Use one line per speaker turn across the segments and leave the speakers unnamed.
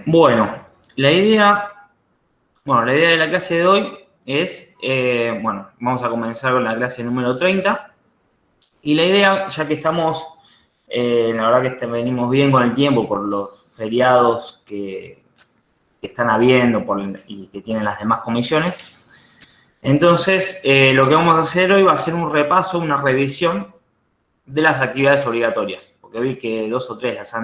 Bueno, la idea de la clase de hoy es, vamos a comenzar con la clase número 30. Y la idea, ya que estamos, la verdad que venimos bien con el tiempo por los feriados que están habiendo y que tienen las demás comisiones. Entonces, lo que vamos a hacer hoy va a ser un repaso, una revisión de las actividades obligatorias. Porque vi que 2 o 3 las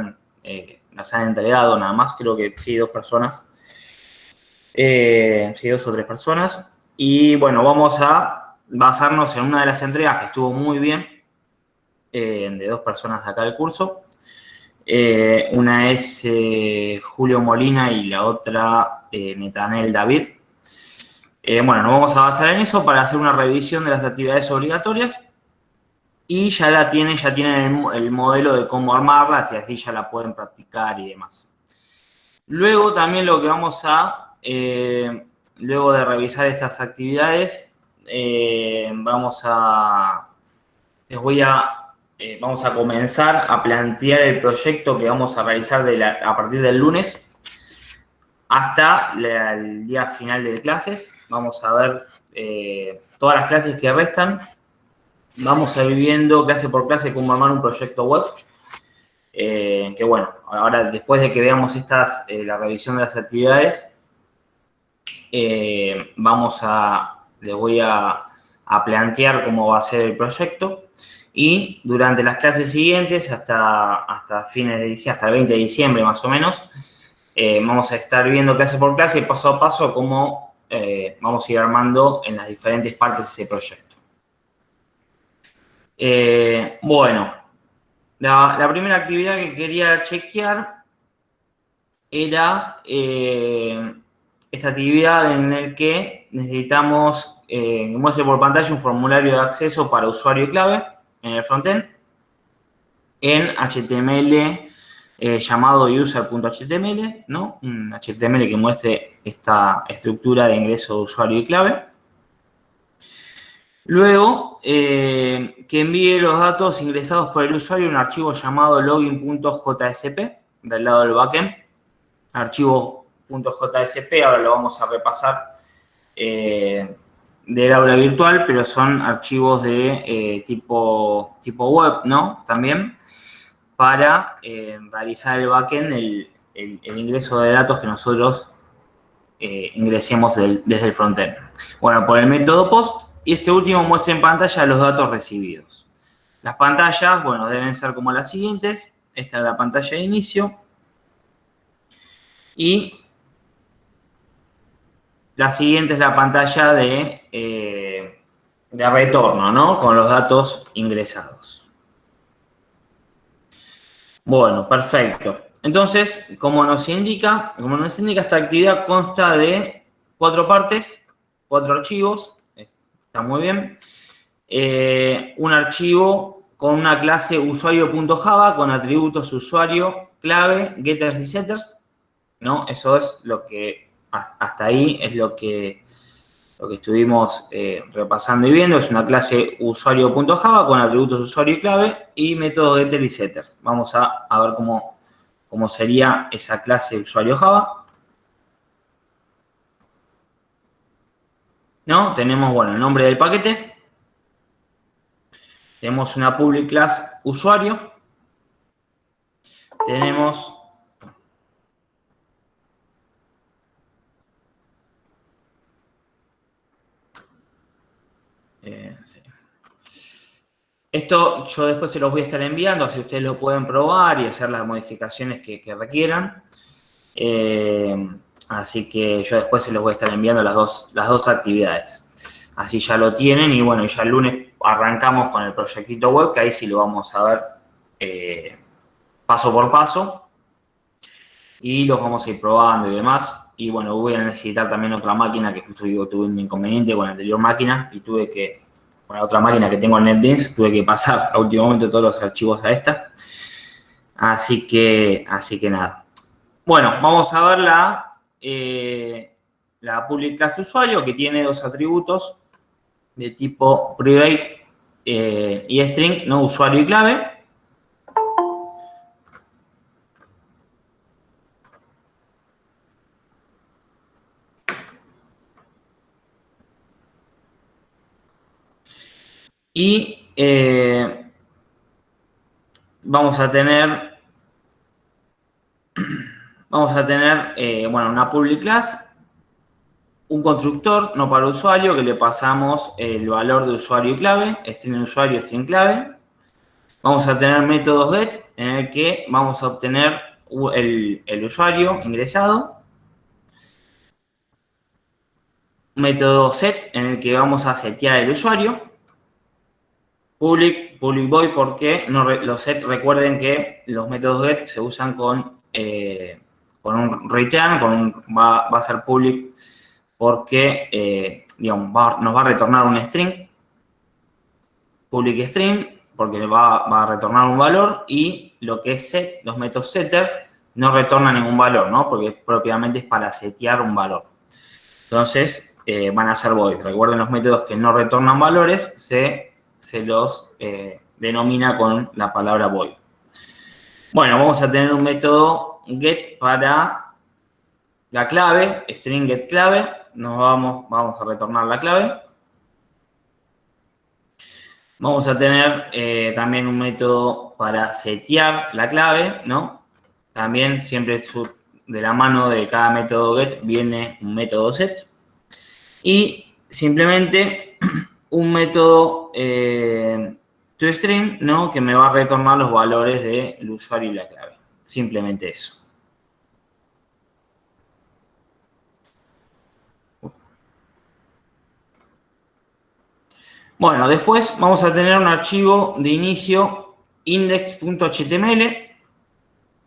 han entregado nada más, creo que sí, 2 personas. Sí, 2 o 3 personas. Y bueno, vamos a basarnos en una de las entregas que estuvo muy bien, de 2 personas de acá del curso. Una es Julio Molina y la otra Netanel David. Bueno, nos vamos a basar en eso para hacer una revisión de las actividades obligatorias. Y ya tienen el modelo de cómo armarlas y así ya la pueden practicar y demás. Luego también lo que vamos a, luego de revisar estas actividades, vamos a comenzar a plantear el proyecto que vamos a realizar a partir del lunes hasta el día final de clases. Vamos a ver todas las clases que restan. Vamos a ir viendo clase por clase cómo armar un proyecto web. Que bueno, ahora después de que veamos la revisión de las actividades, les voy a plantear cómo va a ser el proyecto. Y durante las clases siguientes, hasta fines de diciembre, hasta el 20 de diciembre más o menos, vamos a estar viendo clase por clase, paso a paso, cómo vamos a ir armando en las diferentes partes ese proyecto. Bueno, la primera actividad que quería chequear era esta actividad en la que necesitamos que muestre por pantalla un formulario de acceso para usuario y clave en el frontend en HTML llamado user.html, ¿no? Un HTML que muestre esta estructura de ingreso de usuario y clave. Luego, que envíe los datos ingresados por el usuario en un archivo llamado login.jsp del lado del backend. Archivo.jsp, ahora lo vamos a repasar del aula virtual, pero son archivos de tipo web, ¿no? También para realizar el backend, el ingreso de datos que nosotros ingresemos desde el frontend. Bueno, por el método post, y este último muestra en pantalla los datos recibidos. Las pantallas, bueno, deben ser como las siguientes. Esta es la pantalla de inicio. Y la siguiente es la pantalla de retorno, ¿no? Con los datos ingresados. Bueno, perfecto. Entonces, como nos indica, esta actividad consta de 4 partes, 4 archivos. Está muy bien. Un archivo con una clase usuario.java con atributos usuario, clave, getters y setters, ¿no? Eso es lo que, hasta ahí es lo que estuvimos repasando y viendo. Es una clase usuario.java con atributos usuario y clave y métodos getter y setters. Vamos a ver cómo sería esa clase usuario Java. ¿No? Tenemos, bueno, el nombre del paquete. Tenemos una public class usuario. Tenemos sí. Esto yo después se los voy a estar enviando, así ustedes lo pueden probar y hacer las modificaciones que requieran. Así que yo después se los voy a estar enviando las dos actividades. Así ya lo tienen y bueno, ya el lunes arrancamos con el proyectito web, que ahí sí lo vamos a ver paso por paso. Y los vamos a ir probando y demás. Y bueno, voy a necesitar también otra máquina, que justo digo, tuve un inconveniente con la anterior máquina y con la otra máquina que tengo en NetBeans, tuve que pasar a último momento todos los archivos a esta. Así que nada. Bueno, vamos a ver la public class usuario, que tiene 2 atributos de tipo private y string, ¿no? Usuario y clave. Y vamos a tener, bueno, una public class, un constructor no para usuario que le pasamos el valor de usuario y clave, string usuario, string clave. Vamos a tener métodos get en el que vamos a obtener el usuario ingresado. Método set en el que vamos a setear el usuario. Public void porque los set, recuerden que los métodos get se usan con un return, va a ser public porque digamos, nos va a retornar un string, public string, porque va a retornar un valor, y lo que es set, los métodos setters, no retornan ningún valor, ¿no? Porque propiamente es para setear un valor. Entonces, van a ser void. Recuerden, los métodos que no retornan valores se los denomina con la palabra void. Bueno, vamos a tener un método get para la clave, string get clave. Vamos a retornar la clave. Vamos a tener también un método para setear la clave, ¿no? También siempre de la mano de cada método get viene un método set. Y simplemente un método toString, ¿no? Que me va a retornar los valores del usuario y la clave. Simplemente eso. Bueno, después vamos a tener un archivo de inicio index.html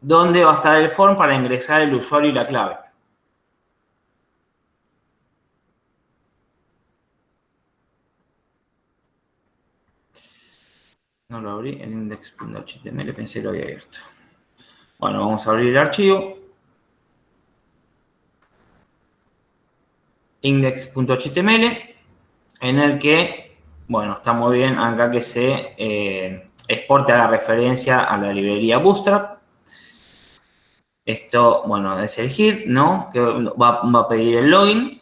donde va a estar el form para ingresar el usuario y la clave. No lo abrí, el index.html, pensé que lo había abierto. Bueno, vamos a abrir el archivo. Index.html, en el que, bueno, está muy bien acá que se exporte, haga referencia a la librería Bootstrap. Esto, bueno, es el head, ¿no? Que va a pedir el login.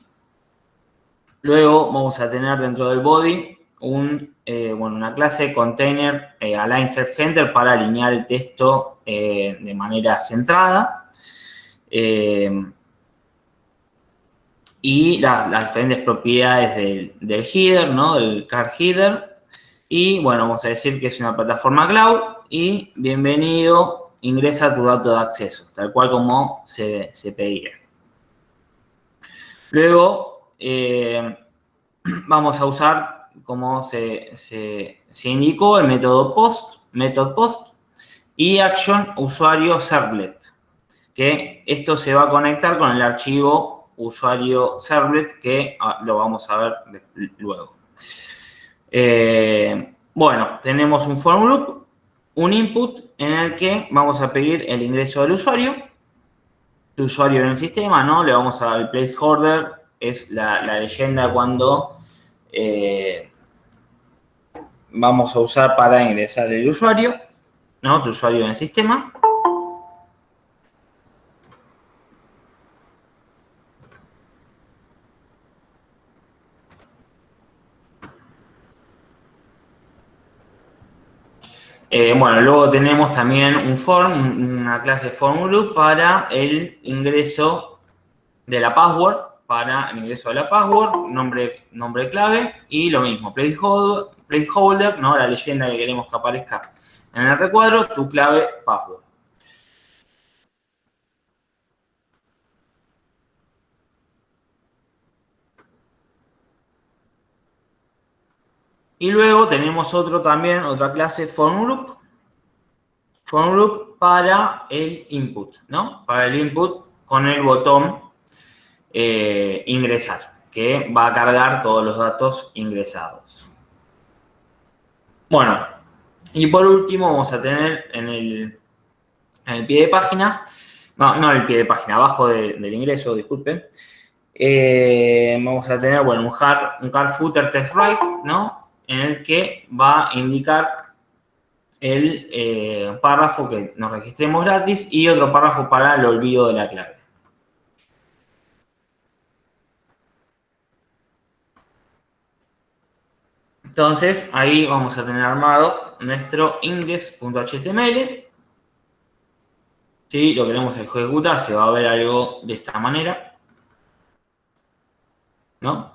Luego vamos a tener dentro del body una clase container align set center para alinear el texto de manera centrada. Y las diferentes propiedades del header, ¿no? Del card header. Y bueno, vamos a decir que es una plataforma cloud y bienvenido, ingresa tu dato de acceso, tal cual como se pedía. Luego vamos a usar, como se indicó, el método post y action usuario servlet, que esto se va a conectar con el archivo usuario servlet que lo vamos a ver luego. Bueno, tenemos un form loop, un input en el que vamos a pedir el ingreso del usuario en el sistema, ¿no? Le vamos a dar el placeholder, es la leyenda cuando vamos a usar para ingresar el usuario, ¿no? Tu usuario en el sistema. Bueno, luego tenemos también un form, una clase form loop para el ingreso de la password, nombre clave, y lo mismo, placeholder, ¿no? La leyenda que queremos que aparezca en el recuadro, tu clave password. Y luego tenemos otra clase form loop para el input, ¿no? Para el input con el botón ingresar, que va a cargar todos los datos ingresados. Bueno, y por último vamos a tener en el pie de página, no en el pie de página, abajo del ingreso, disculpen, vamos a tener, bueno, un card footer test write, ¿no? En el que va a indicar el párrafo que nos registremos gratis y otro párrafo para el olvido de la clave. Entonces, ahí vamos a tener armado nuestro index.html. Si lo queremos ejecutar, se va a ver algo de esta manera, ¿no?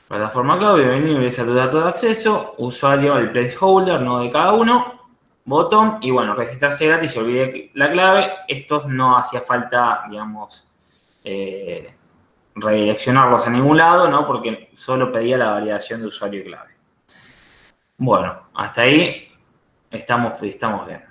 Plataforma cloud, bienvenido, ingresa tu dato de acceso, usuario, el placeholder, no de cada uno, botón, y bueno, registrarse gratis, se olvide la clave. Estos no hacía falta, digamos, redireccionarlos a ningún lado, ¿no? Porque solo pedía la validación de usuario y clave. Bueno, hasta ahí estamos bien.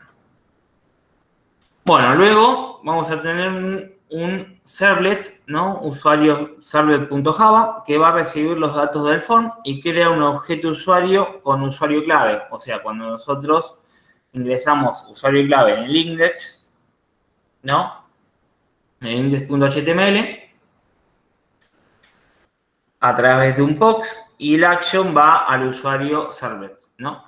Bueno, luego vamos a tener un servlet, ¿no? Usuario servlet.java, que va a recibir los datos del form y crea un objeto usuario con usuario y clave. O sea, cuando nosotros ingresamos usuario y clave en el index, ¿no? En el index.html, a través de un POX, y la action va al usuario servlet, ¿no?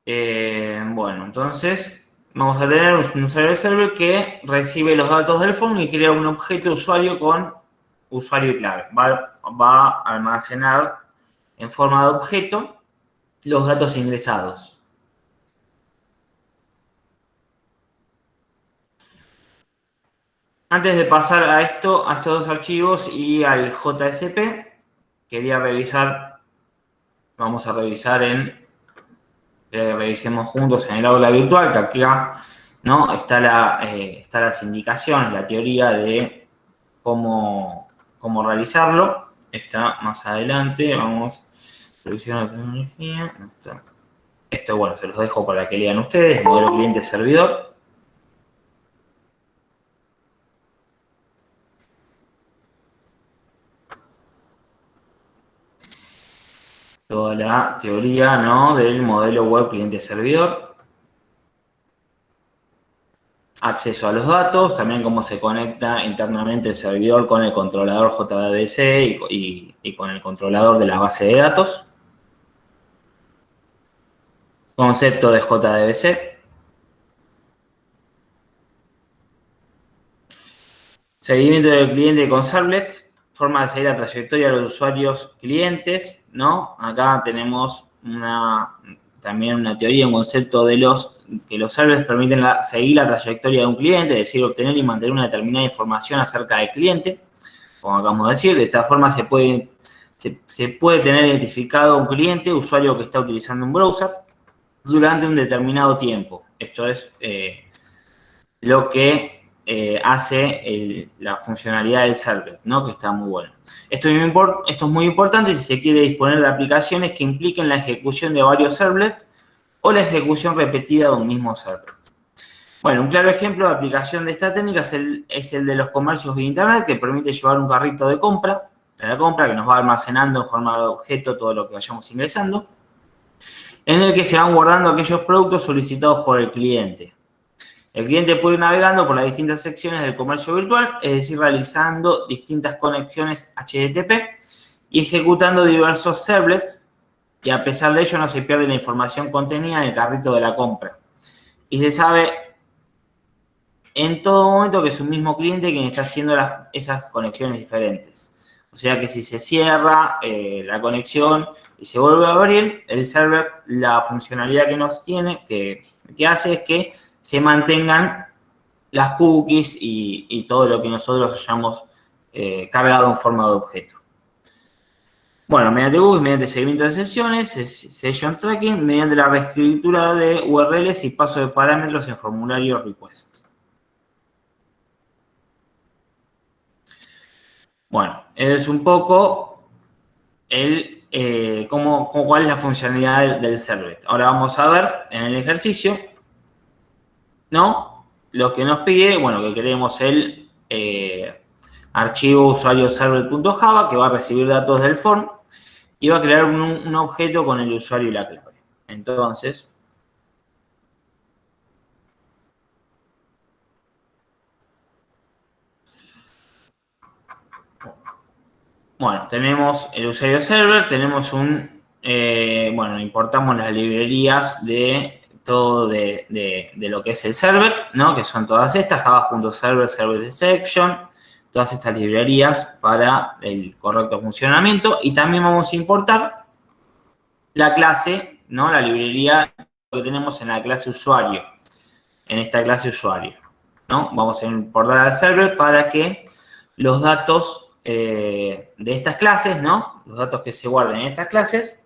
Bueno, entonces vamos a tener un usuario server que recibe los datos del form y crea un objeto usuario con usuario y clave. Va a almacenar en forma de objeto los datos ingresados. Antes de pasar a estos dos archivos y al JSP, quería revisar, vamos a revisar revisemos juntos en el aula virtual, que acá, ¿no? Está las indicaciones, la teoría de cómo realizarlo. Está más adelante. Vamos, solución de tecnología. Esto, bueno, se los dejo para que lean ustedes. Modelo cliente-servidor. Toda la teoría, ¿no? Del modelo web cliente-servidor. Acceso a los datos, también cómo se conecta internamente el servidor con el controlador JDBC y con el controlador de la base de datos. Concepto de JDBC. Seguimiento del cliente con servlets. Forma de seguir la trayectoria de los usuarios clientes, ¿no? Acá tenemos también una teoría, un concepto de que los servers permiten seguir la trayectoria de un cliente, es decir, obtener y mantener una determinada información acerca del cliente. Como acabamos de decir, de esta forma se puede tener identificado un cliente, usuario que está utilizando un browser durante un determinado tiempo. Esto es lo que hace la funcionalidad del servlet, ¿no? Que está muy bueno. Esto es muy importante si se quiere disponer de aplicaciones que impliquen la ejecución de varios servlets o la ejecución repetida de un mismo servlet. Bueno, un claro ejemplo de aplicación de esta técnica es el de los comercios vía internet, que permite llevar un carrito de compra, que nos va almacenando en forma de objeto todo lo que vayamos ingresando, en el que se van guardando aquellos productos solicitados por el cliente. El cliente puede ir navegando por las distintas secciones del comercio virtual, es decir, realizando distintas conexiones HTTP y ejecutando diversos servlets, y a pesar de ello no se pierde la información contenida en el carrito de la compra. Y se sabe en todo momento que es un mismo cliente quien está haciendo esas conexiones diferentes. O sea que si se cierra la conexión y se vuelve a abrir, el server, la funcionalidad que nos tiene, que hace es que se mantengan las cookies y todo lo que nosotros hayamos cargado en forma de objeto. Bueno, mediante cookies, mediante seguimiento de sesiones, session tracking, mediante la reescritura de URLs y paso de parámetros en formulario request. Bueno, es un poco cuál es la funcionalidad del servlet. Ahora vamos a ver en el ejercicio, ¿no? Lo que nos pide, bueno, que queremos el archivo usuario servlet.java que va a recibir datos del form y va a crear un objeto con el usuario y la clave. Entonces, bueno, tenemos el usuario server, tenemos bueno, importamos las librerías de todo de lo que es el server, ¿no? Que son todas estas, java.server, server exception, todas estas librerías para el correcto funcionamiento. Y también vamos a importar la clase, ¿no? La librería que tenemos en la clase usuario, en esta clase usuario, ¿no? Vamos a importar al server para que los datos de estas clases, ¿no? Los datos que se guarden en estas clases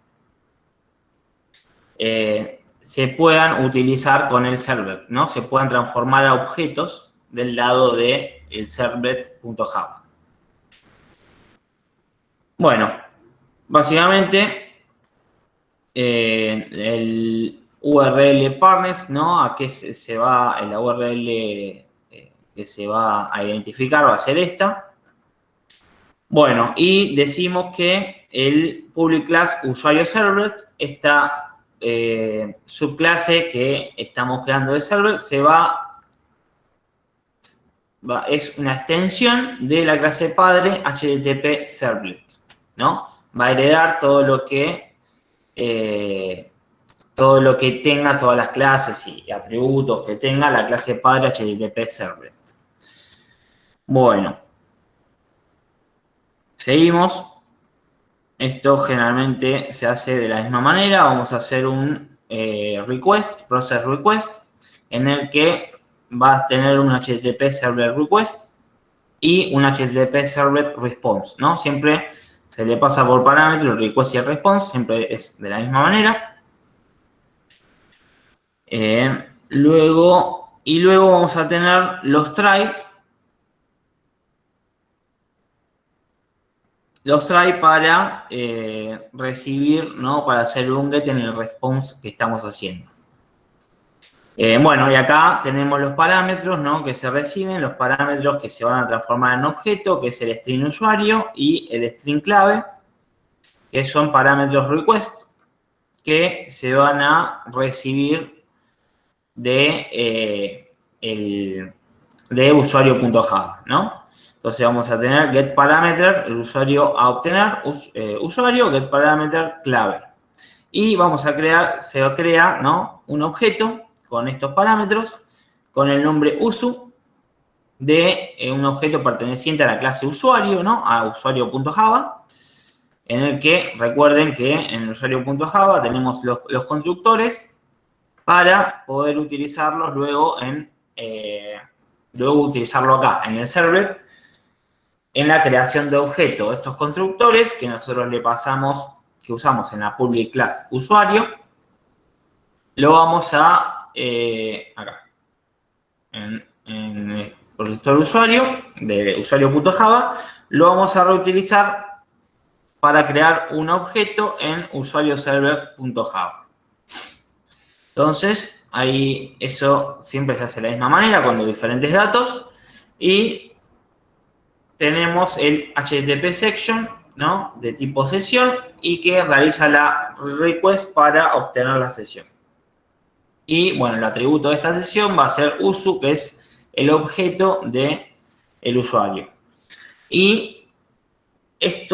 se puedan utilizar con el servlet, ¿no? Se puedan transformar a objetos del lado del servlet.java. Bueno, básicamente el URL partners, ¿no? A qué se va, la URL que se va a identificar va a ser esta. Bueno, y decimos que el public class usuario servlet, esta subclase que estamos creando de servlet, es una extensión de la clase padre HTTP servlet, ¿no? Va a heredar todo lo que tenga, todas las clases y atributos que tenga la clase padre HTTP servlet. Bueno, seguimos. Esto generalmente se hace de la misma manera. Vamos a hacer un request, process request, en el que va a tener un HTTP servlet request y un HTTP servlet response, ¿no? Siempre se le pasa por parámetro el request y el response, siempre es de la misma manera. Luego vamos a tener los try. Los try para recibir, ¿no? Para hacer un get en el response que estamos haciendo. Bueno, y acá tenemos los parámetros, ¿no? Que se reciben, los parámetros que se van a transformar en objeto, que es el string usuario y el string clave, que son parámetros request, que se van a recibir de usuario.java, ¿no? Entonces vamos a tener get parameter, el usuario a obtener, usuario, get parameter clave. Y vamos a crear, se crea, ¿no? Un objeto con estos parámetros, con el nombre usu, de un objeto perteneciente a la clase usuario, ¿no? A usuario.java, en el que recuerden que en el usuario.java tenemos los constructores para poder utilizarlos luego utilizarlo acá en el servlet en la creación de objetos. Estos constructores que nosotros le pasamos, que usamos en la public class usuario, lo vamos a acá en el constructor usuario de usuario.java, lo vamos a reutilizar para crear un objeto en usuario-server.java. Entonces, ahí eso siempre se hace de la misma manera, con los diferentes datos. Y tenemos el HTTP section, ¿no? De tipo sesión y que realiza la request para obtener la sesión. Y, bueno, el atributo de esta sesión va a ser usu, que es el objeto del usuario. Y este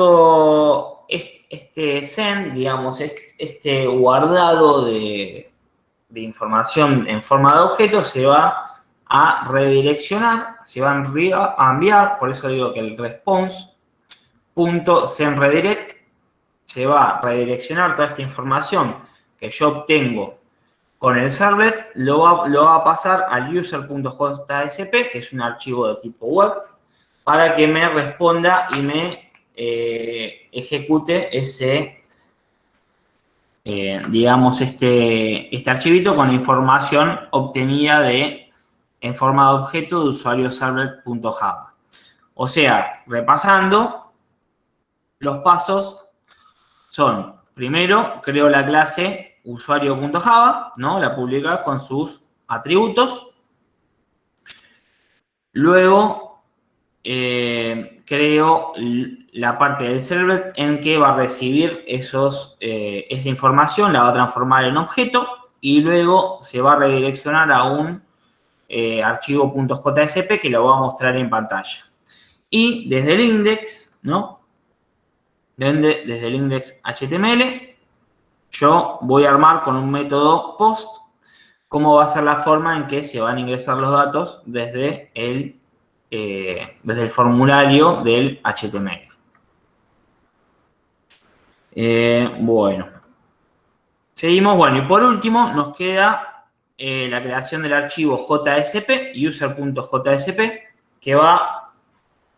send, digamos, este guardado de información en forma de objeto se va a redireccionar, se va a enviar, por eso digo que el response.sendRedirect se va a redireccionar toda esta información que yo obtengo con el servlet, lo va a pasar al user.jsp, que es un archivo de tipo web, para que me responda y me ejecute ese, digamos, este archivito con la información obtenida en forma de objeto de usuario servlet.java. O sea, repasando, los pasos son, primero, creo la clase usuario.java, ¿no? La publico con sus atributos. Luego, creo la parte del servlet en que va a recibir esa información, la va a transformar en objeto y luego se va a redireccionar a un archivo .jsp que lo voy a mostrar en pantalla. Y desde el index, ¿no? Desde el index HTML, yo voy a armar con un método post cómo va a ser la forma en que se van a ingresar los datos desde el desde el formulario del HTML. Bueno, seguimos. Bueno, y por último nos queda la creación del archivo JSP, user.jsp, que va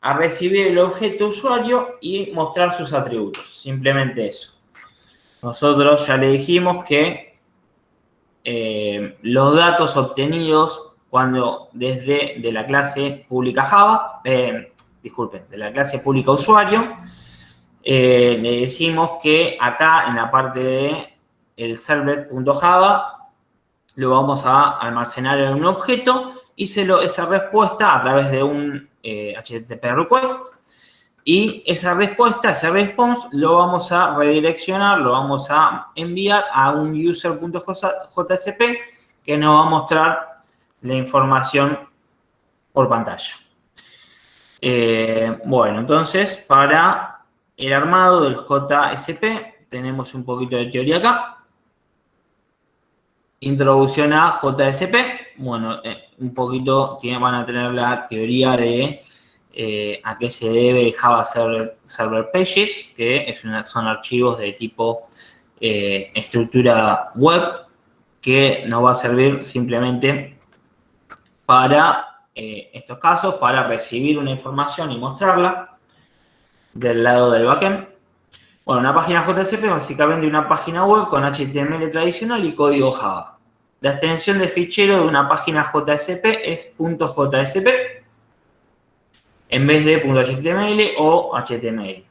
a recibir el objeto usuario y mostrar sus atributos. Simplemente eso. Nosotros ya le dijimos que los datos obtenidos cuando desde de la clase pública Java, disculpen, de la clase pública usuario, le decimos que acá en la parte de el servlet.java lo vamos a almacenar en un objeto y esa respuesta a través de un HTTP request, y esa respuesta, ese response, lo vamos a redireccionar, lo vamos a enviar a un user.jsp que nos va a mostrar la información por pantalla. Bueno, entonces, para el armado del JSP, tenemos un poquito de teoría acá. Introducción a JSP. Bueno, un poquito van a tener la teoría de a qué se debe el Java Server Pages, que son archivos de tipo estructura web, que nos va a servir simplemente para estos casos, para recibir una información y mostrarla del lado del backend. Bueno, una página JSP es básicamente una página web con HTML tradicional y código Java. La extensión de fichero de una página JSP es .jsp en vez de .html o HTML.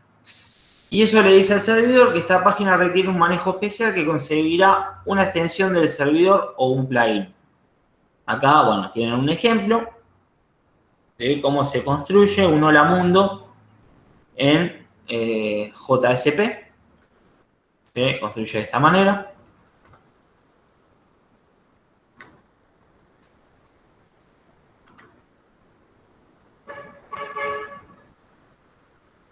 Y eso le dice al servidor que esta página requiere un manejo especial que conseguirá una extensión del servidor o un plugin. Acá, bueno, tienen un ejemplo de cómo se construye un Hola Mundo en JSP. Se construye de esta manera.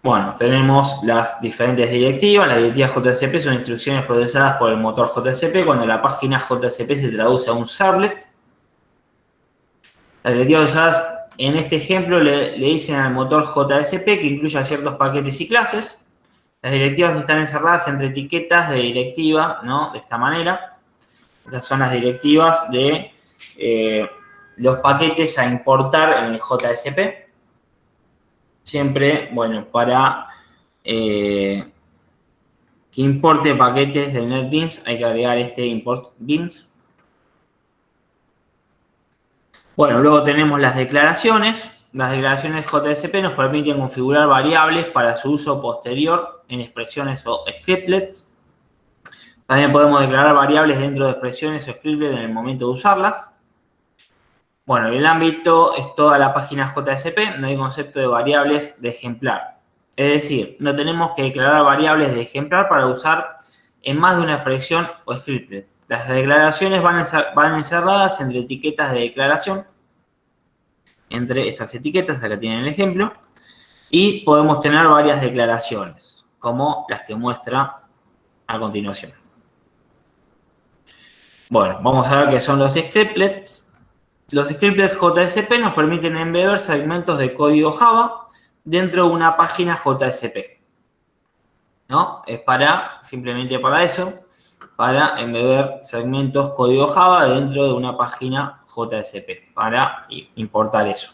Bueno, tenemos las diferentes directivas. Las directivas JSP son instrucciones procesadas por el motor JSP cuando la página JSP se traduce a un servlet. Las directivas usadas en este ejemplo le dicen al motor JSP que incluya ciertos paquetes y clases. Las directivas están encerradas entre etiquetas de directiva, ¿no? De esta manera. Estas son las directivas de los paquetes a importar en el JSP. Siempre, bueno, para que importe paquetes de NetBeans hay que agregar este import beans. Bueno, luego tenemos las declaraciones. Las declaraciones JSP nos permiten configurar variables para su uso posterior en expresiones o scriptlets. También podemos declarar variables dentro de expresiones o scriptlets en el momento de usarlas. Bueno, el ámbito es toda la página JSP, no hay concepto de variables de ejemplar. Es decir, no tenemos que declarar variables de ejemplar para usar en más de una expresión o scriptlet. Las declaraciones van encerradas entre etiquetas de declaración, entre estas etiquetas, acá tienen el ejemplo, y podemos tener varias declaraciones, como las que muestra a continuación. Bueno, vamos a ver qué son los scriptlets. Los scriptlets JSP nos permiten embeber segmentos de código Java dentro de una página JSP. ¿No? Es simplemente para eso, para embeber segmentos código Java dentro de una página JSP, para importar eso.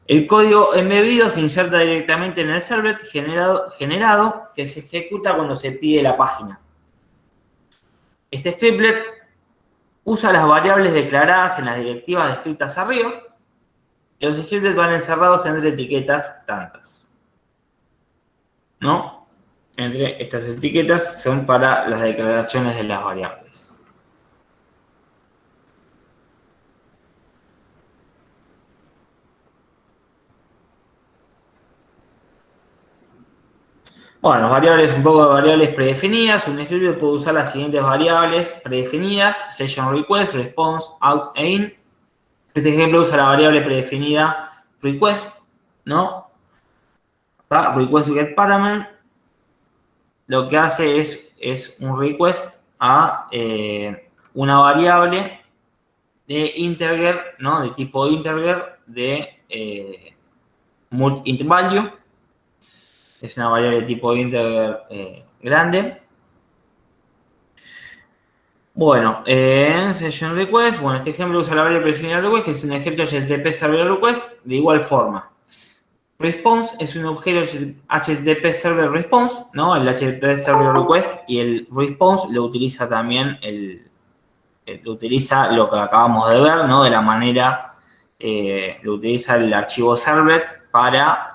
El código embebido se inserta directamente en el servlet generado que se ejecuta cuando se pide la página. Este scriptlet usa las variables declaradas en las directivas descritas arriba. Los scriptlets van encerrados entre etiquetas tantas, ¿no? Entre estas etiquetas son para las declaraciones de las variables. Bueno, variables, un poco de variables predefinidas. Un script puede usar las siguientes variables predefinidas: session request, response, out e in. Este ejemplo usa la variable predefinida request, ¿no? Request get parameter. Lo que hace es un request a una variable de integer, ¿no? De tipo integer de int value. Es una variable de tipo integer grande. Bueno, en session request, bueno, este ejemplo usa la variable prefijada request, que es un ejemplo HTTP server request, de igual forma. Response es un objeto HTTP server response, ¿no? El HTTP server request y el response lo utiliza también lo utiliza lo que acabamos de ver, ¿no? De la manera, lo utiliza el archivo servlet para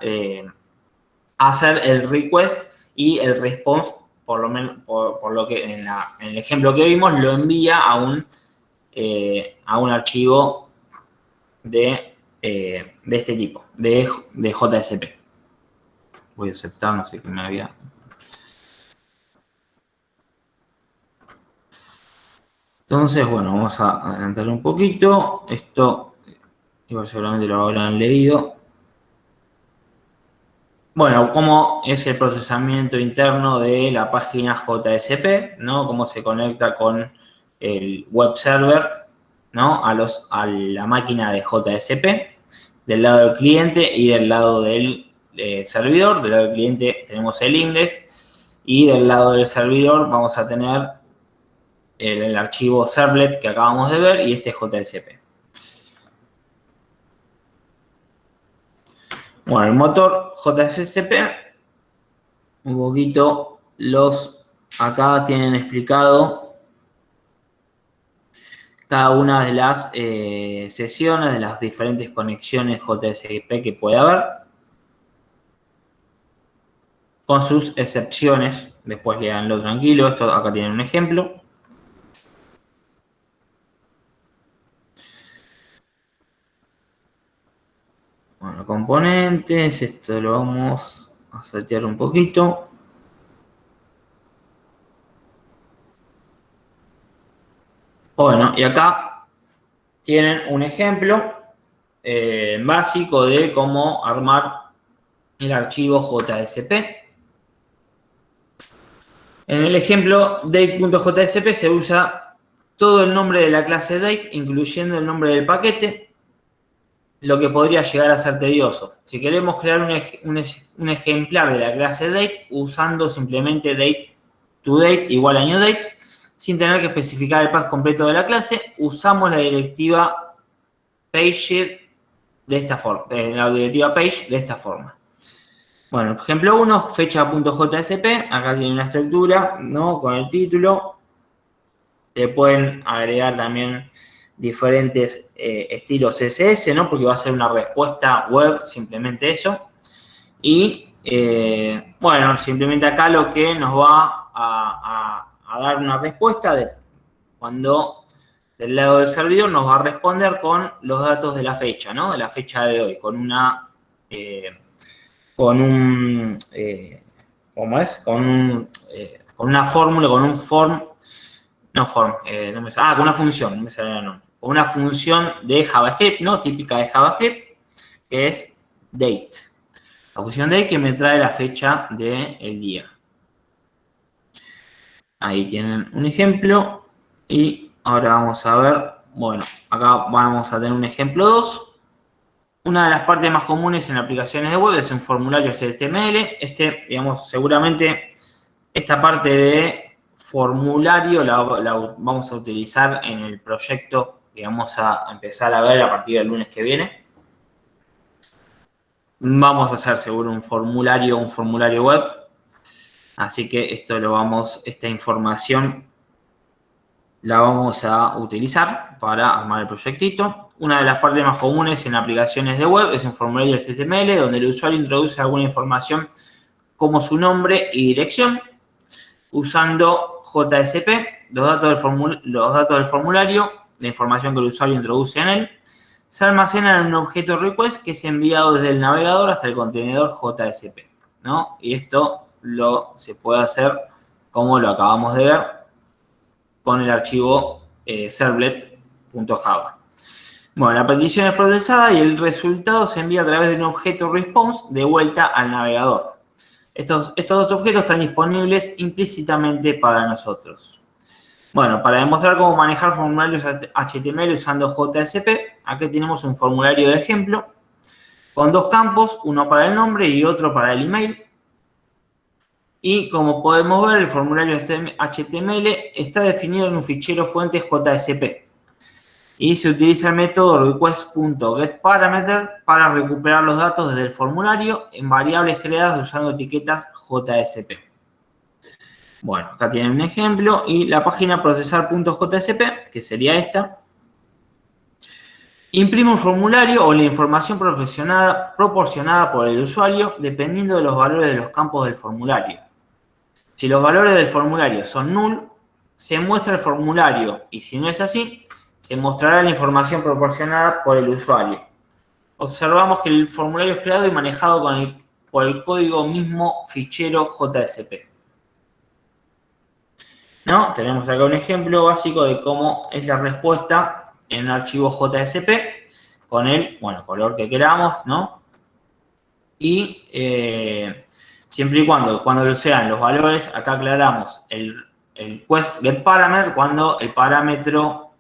hacer el request y el response, por lo menos, por lo que en el ejemplo que vimos, lo envía a un archivo de este tipo, de JSP. Voy a aceptar, no sé qué me había... Entonces, bueno, vamos a adelantar un poquito. Esto, igual seguramente lo habrán leído. Bueno, cómo es el procesamiento interno de la página JSP, ¿no? Cómo se conecta con el web server, ¿no? A la máquina de JSP, del lado del cliente y del lado del servidor. Del lado del cliente tenemos el index y del lado del servidor vamos a tener el archivo servlet que acabamos de ver y este JSP. Bueno, el motor JSP, un poquito acá tienen explicado cada una de las sesiones, de las diferentes conexiones JSP que puede haber, con sus excepciones. Después léanlo tranquilo, esto acá tienen un ejemplo. Bueno, componentes, esto lo vamos a saltear un poquito. Bueno, y acá tienen un ejemplo básico de cómo armar el archivo JSP. En el ejemplo date.jsp se usa todo el nombre de la clase date, incluyendo el nombre del paquete, lo que podría llegar a ser tedioso. Si queremos crear un ejemplar de la clase date usando simplemente date2date igual a newDate, sin tener que especificar el path completo de la clase, usamos la directiva page de esta forma. Bueno, ejemplo 1, fecha.jsp, acá tiene una estructura, ¿no? Con el título. Le pueden agregar también diferentes estilos CSS, ¿no? Porque va a ser una respuesta web, simplemente eso. Y, bueno, simplemente acá lo que nos va a dar una respuesta de cuando del lado del servidor nos va a responder con los datos de la fecha, ¿no? De la fecha de hoy, con una... con una fórmula, con un form, con una función, no me sale el nombre, con una función de JavaScript, ¿no? Típica de JavaScript, que es date. La función date que me trae la fecha del día. Ahí tienen un ejemplo y ahora vamos a ver, bueno, acá vamos a tener un ejemplo 2. Una de las partes más comunes en aplicaciones de web es un formulario HTML. Digamos, seguramente esta parte de formulario la vamos a utilizar en el proyecto que vamos a empezar a ver a partir del lunes que viene. Vamos a hacer seguro un formulario web. Así que esta información la vamos a utilizar para armar el proyectito. Una de las partes más comunes en aplicaciones de web es un formulario HTML donde el usuario introduce alguna información como su nombre y dirección. Usando JSP, los datos del formulario, la información que el usuario introduce en él, se almacenan en un objeto request que es enviado desde el navegador hasta el contenedor JSP, ¿no? Y esto se puede hacer como lo acabamos de ver con el archivo servlet.java. Bueno, la petición es procesada y el resultado se envía a través de un objeto response de vuelta al navegador. Estos dos objetos están disponibles implícitamente para nosotros. Bueno, para demostrar cómo manejar formularios HTML usando JSP, aquí tenemos un formulario de ejemplo con dos campos, uno para el nombre y otro para el email. Y como podemos ver, el formulario HTML está definido en un fichero fuente JSP. Y se utiliza el método request.getParameter para recuperar los datos desde el formulario en variables creadas usando etiquetas JSP. Bueno, acá tienen un ejemplo y la página procesar.jsp, que sería esta, imprime un formulario o la información proporcionada por el usuario dependiendo de los valores de los campos del formulario. Si los valores del formulario son null, se muestra el formulario y si no es así, se mostrará la información proporcionada por el usuario. Observamos que el formulario es creado y manejado por el código mismo fichero JSP. ¿No? Tenemos acá un ejemplo básico de cómo es la respuesta en un archivo JSP con el, color que queramos, ¿no? Y siempre y cuando sean los valores, acá aclaramos el quest get parameter cuando el parámetro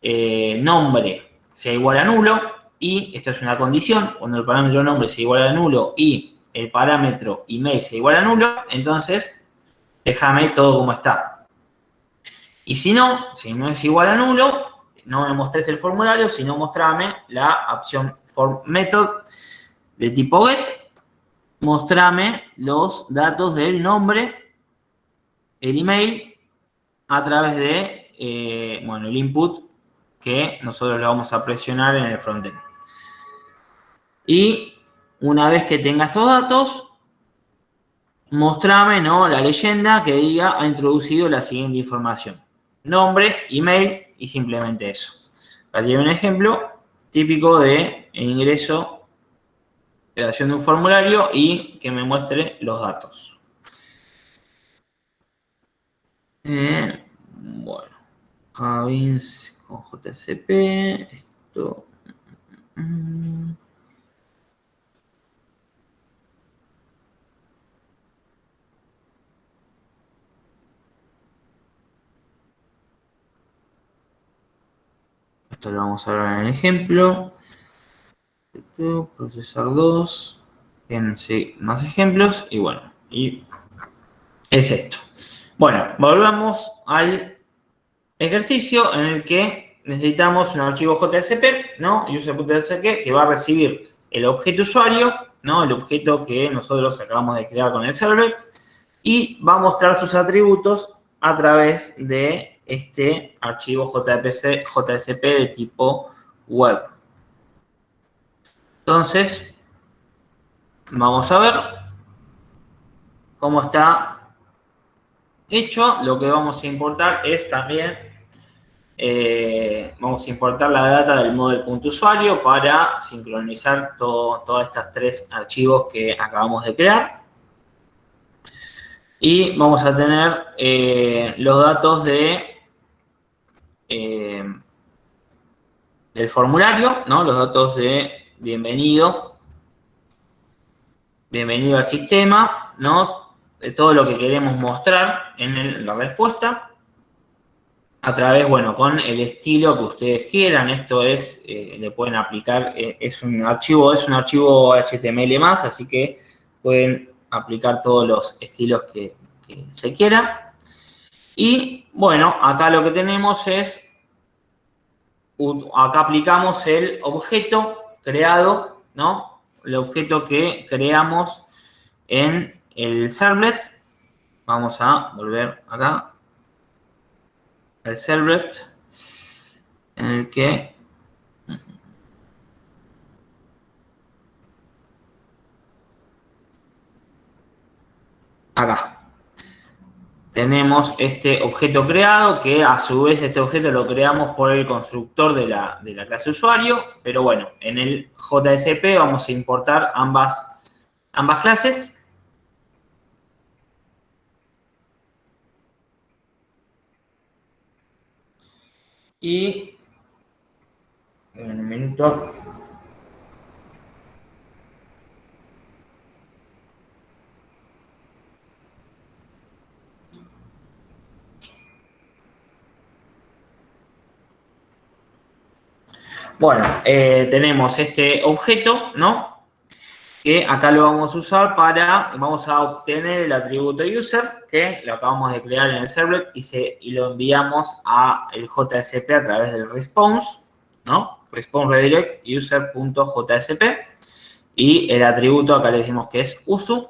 nombre sea igual a nulo y esto es una condición, cuando el parámetro nombre sea igual a nulo y el parámetro email sea igual a nulo, entonces déjame todo como está. Y si no es igual a nulo, no me mostres el formulario, sino mostrame la opción form method de tipo get. Mostrame los datos del nombre, el email, a través de, el input que nosotros le vamos a presionar en el frontend. Y una vez que tenga estos datos, mostrame, ¿no?, la leyenda que diga ha introducido la siguiente información. Nombre, email y simplemente eso. Acá tiene un ejemplo típico de ingreso, creación de un formulario y que me muestre los datos. Bueno, Cabins con JCP, esto. Esto lo vamos a ver en el ejemplo. Procesar 2. Tienen, sí, más ejemplos. Y bueno, y es esto. Bueno, volvamos al ejercicio en el que necesitamos un archivo JSP, ¿no? User.jsp que va a recibir el objeto usuario, ¿no? El objeto que nosotros acabamos de crear con el servlet, y va a mostrar sus atributos a través de este archivo JSP de tipo web. Entonces, vamos a ver cómo está hecho. Lo que vamos a importar es también, vamos a importar la data del model.usuario para sincronizar todas estas tres archivos que acabamos de crear. Y vamos a tener los datos del formulario, ¿no? Los datos de bienvenido al sistema, ¿no? De todo lo que queremos mostrar en la respuesta. A través, con el estilo que ustedes quieran. Esto es, le pueden aplicar, es un archivo HTML+, así que pueden aplicar todos los estilos que se quieran. Y, acá lo que tenemos es, acá aplicamos el objeto creado, ¿no? El objeto que creamos en el servlet. Vamos a volver acá. El servlet en el que acá tenemos este objeto creado, que a su vez este objeto lo creamos por el constructor de la clase usuario, pero bueno, en el JSP vamos a importar ambas clases. Y en un minuto. Bueno, tenemos este objeto, ¿no? Que acá lo vamos a usar vamos a obtener el atributo user, que lo acabamos de crear en el servlet y lo enviamos a el JSP a través del response, ¿no? Response redirect user.jsp. Y el atributo acá le decimos que es usu.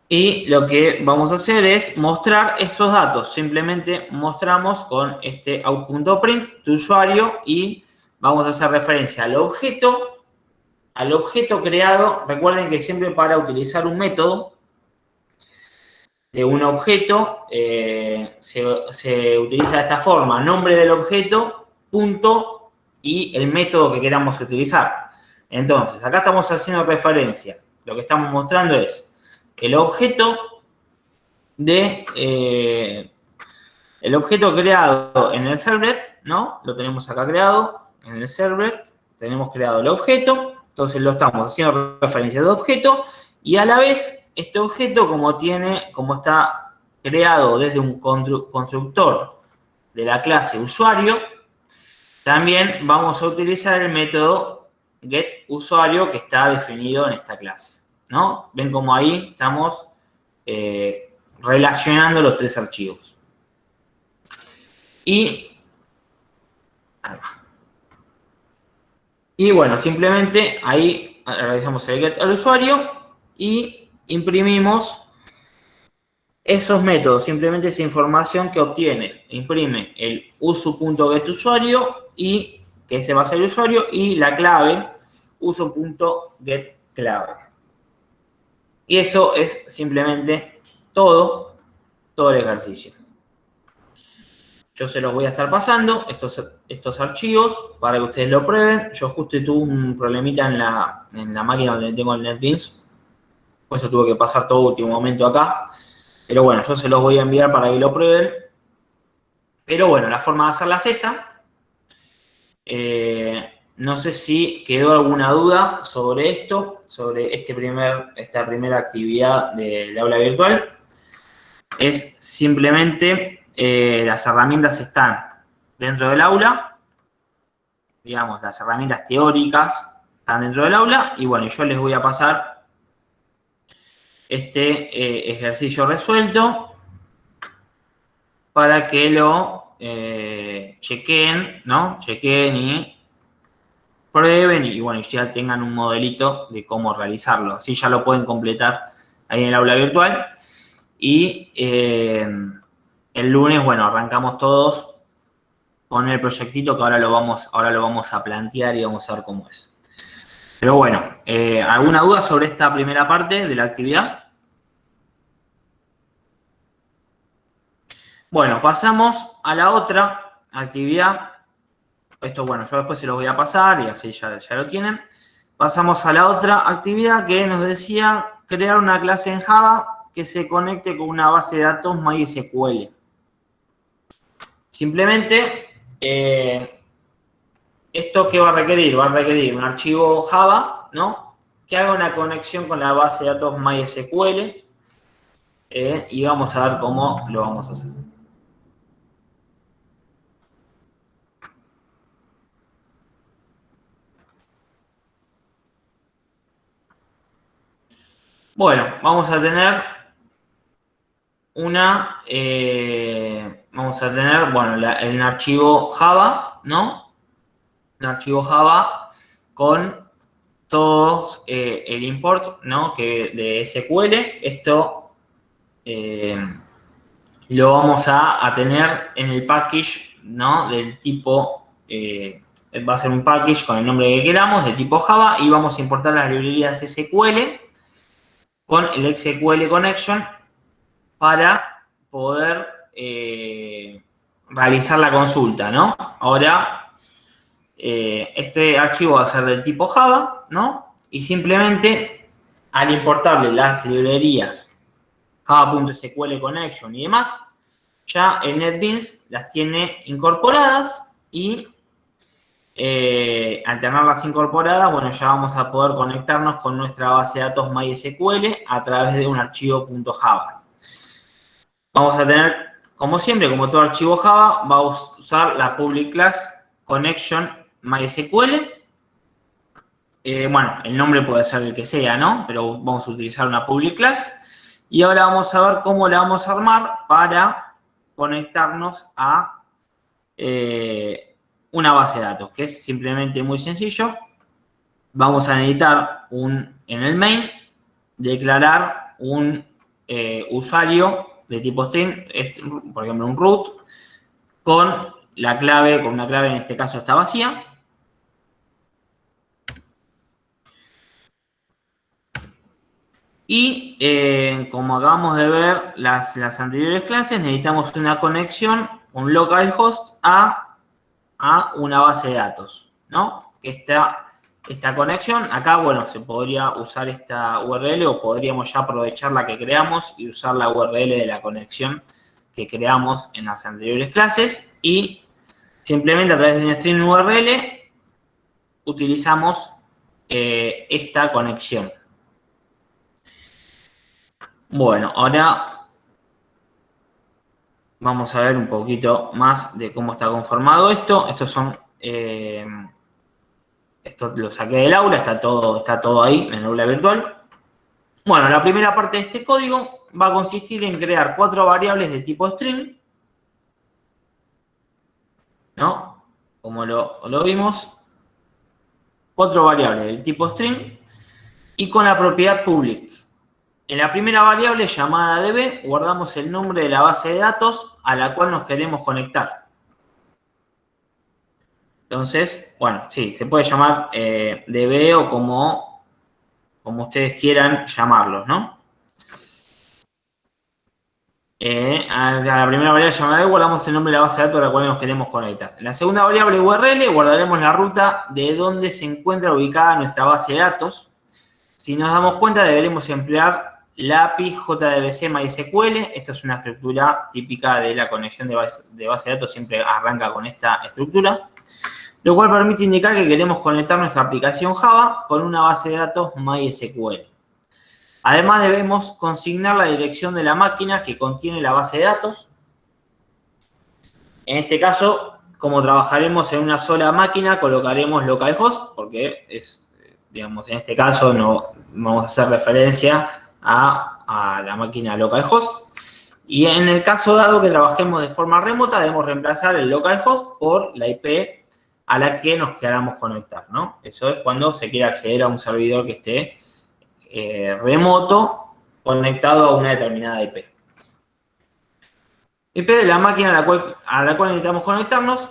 Y lo que vamos a hacer es mostrar estos datos. Simplemente mostramos con este out.print tu usuario y vamos a hacer referencia al objeto creado. Recuerden que siempre para utilizar un método de un objeto se utiliza de esta forma: nombre del objeto, punto y el método que queramos utilizar. Entonces, acá estamos haciendo referencia. Lo que estamos mostrando es el objeto el objeto creado en el servlet, ¿no? Lo tenemos acá creado en el servlet. Tenemos creado el objeto. Entonces lo estamos haciendo referencia de objeto. Y a la vez, este objeto, como está creado desde un constructor de la clase usuario, también vamos a utilizar el método getUsuario que está definido en esta clase, ¿no? Ven como ahí estamos relacionando los tres archivos. Y bueno, simplemente ahí realizamos el get al usuario y imprimimos esos métodos, simplemente esa información que obtiene. Imprime el usu.getUsuario y que ese va a ser el usuario y la clave usu.getClave. Y eso es simplemente todo el ejercicio. Yo se los voy a estar pasando, estos archivos, para que ustedes lo prueben. Yo justo tuve un problemita en la máquina donde tengo el NetBeans. Por eso tuve que pasar todo último momento acá. Pero bueno, yo se los voy a enviar para que lo prueben. Pero bueno, la forma de hacerla es esa. No sé si quedó alguna duda sobre esto, sobre esta primera actividad del aula virtual. Es simplemente... las herramientas están dentro del aula, digamos, las herramientas teóricas están dentro del aula, y bueno, yo les voy a pasar este ejercicio resuelto para que lo chequen, ¿no? Chequen y prueben y bueno, ya tengan un modelito de cómo realizarlo. Así ya lo pueden completar ahí en el aula virtual. Y el lunes, bueno, arrancamos todos con el proyectito que ahora lo vamos a plantear y vamos a ver cómo es. Pero bueno, ¿alguna duda sobre esta primera parte de la actividad? Bueno, pasamos a la otra actividad. Esto, bueno, yo después se los voy a pasar y así ya lo tienen. Pasamos a la otra actividad que nos decía crear una clase en Java que se conecte con una base de datos MySQL. Simplemente, ¿esto qué va a requerir? Va a requerir un archivo Java, ¿no? Que haga una conexión con la base de datos MySQL. Y vamos a ver cómo lo vamos a hacer. Bueno, vamos a tener bueno, un archivo Java, ¿no? Un archivo Java con todos el import, ¿no? De SQL. Esto lo vamos a tener en el package, ¿no? Del tipo, va a ser un package con el nombre que queramos, de tipo Java, y vamos a importar las librerías SQL con el SQL Connection para poder realizar la consulta, ¿no? Ahora, este archivo va a ser del tipo Java, ¿no? Y simplemente al importarle las librerías Java.SQL Connection y demás, ya el NetBeans las tiene incorporadas y al tenerlas incorporadas, bueno, ya vamos a poder conectarnos con nuestra base de datos MySQL a través de un archivo .java. Vamos a tener como siempre, como todo archivo Java, va a usar la public class connection MySQL. Bueno, el nombre puede ser el que sea, ¿no? Pero vamos a utilizar una public class. Y ahora vamos a ver cómo la vamos a armar para conectarnos a una base de datos, que es simplemente muy sencillo. Vamos a necesitar en el main, declarar un usuario de tipo string, por ejemplo un root, con una clave en este caso está vacía. Y como acabamos de ver las anteriores clases, necesitamos una conexión, un localhost a una base de datos, ¿no? Esta conexión, acá, bueno, se podría usar esta URL o podríamos ya aprovechar la que creamos y usar la URL de la conexión que creamos en las anteriores clases y simplemente a través de una string URL utilizamos esta conexión. Bueno, ahora vamos a ver un poquito más de cómo está conformado esto. Esto lo saqué del aula, está todo ahí en el aula virtual. Bueno, la primera parte de este código va a consistir en crear 4 variables de tipo string, ¿no? Como lo vimos, 4 variables del tipo string y con la propiedad public. En la primera variable llamada db guardamos el nombre de la base de datos a la cual nos queremos conectar. Entonces, bueno, sí, se puede llamar db o como ustedes quieran llamarlos, ¿no? A la primera variable llamada db guardamos el nombre de la base de datos a la cual nos queremos conectar. En la segunda variable URL guardaremos la ruta de donde se encuentra ubicada nuestra base de datos. Si nos damos cuenta, deberemos emplear la API JDBC MySQL. Esto es una estructura típica de la conexión de base de datos, siempre arranca con esta estructura, lo cual permite indicar que queremos conectar nuestra aplicación Java con una base de datos MySQL. Además, debemos consignar la dirección de la máquina que contiene la base de datos. En este caso, como trabajaremos en una sola máquina, colocaremos localhost, porque digamos, en este caso no vamos a hacer referencia a la máquina localhost. Y en el caso dado que trabajemos de forma remota, debemos reemplazar el localhost por la IP a la que nos queramos conectar, ¿no? Eso es cuando se quiere acceder a un servidor que esté remoto conectado a una determinada IP. IP de la máquina a la cual necesitamos conectarnos.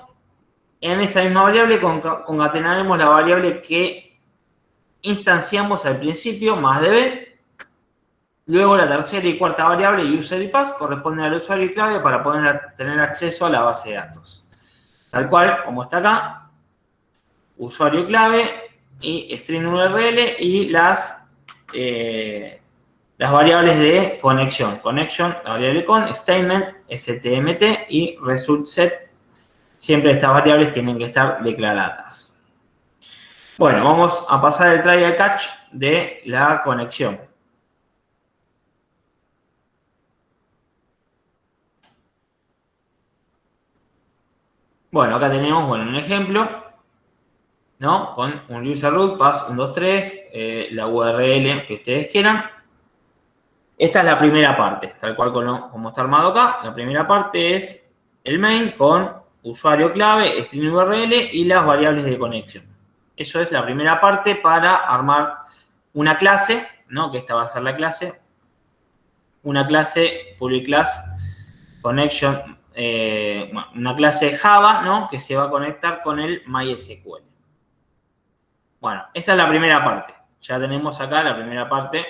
En esta misma variable concatenaremos la variable que instanciamos al principio, más db. Luego la tercera y cuarta variable, user y pass, corresponden al usuario y clave para poder tener acceso a la base de datos. Tal cual, como está acá, usuario y clave y string URL y las variables de conexión. Connection, la variable con, statement, stmt y result set. Siempre estas variables tienen que estar declaradas. Bueno, vamos a pasar el try y el catch de la conexión. Bueno, acá tenemos un ejemplo, ¿no? Con un user root, pass 123, la URL que ustedes quieran. Esta es la primera parte, tal cual como está armado acá. La primera parte es el main con usuario clave, string URL y las variables de conexión. Eso es la primera parte para armar una clase, ¿no? Que esta va a ser la clase. Una clase public class connection, una clase Java, ¿no? Que se va a conectar con el MySQL. Bueno, esa es la primera parte. Ya tenemos acá la primera parte.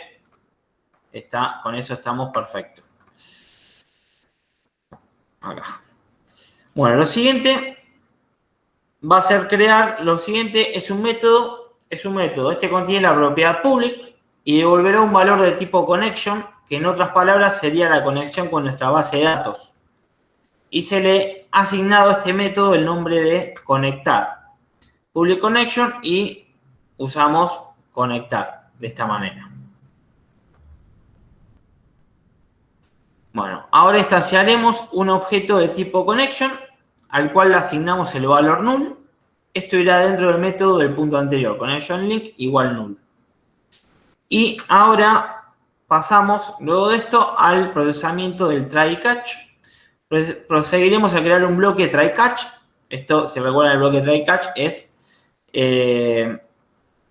Con eso estamos perfectos. Acá. Bueno, lo siguiente va a ser lo siguiente es un método. Este contiene la propiedad public y devolverá un valor de tipo connection, que en otras palabras sería la conexión con nuestra base de datos. Y se le ha asignado a este método el nombre de conectar. Public connection y usamos conectar de esta manera. Bueno, ahora instanciaremos un objeto de tipo connection al cual le asignamos el valor null. Esto irá dentro del método del punto anterior, connection link igual null. Y ahora pasamos, luego de esto, al procesamiento del try catch. Proseguiremos a crear un bloque try catch. Esto, si recuerdan, el bloque try catch es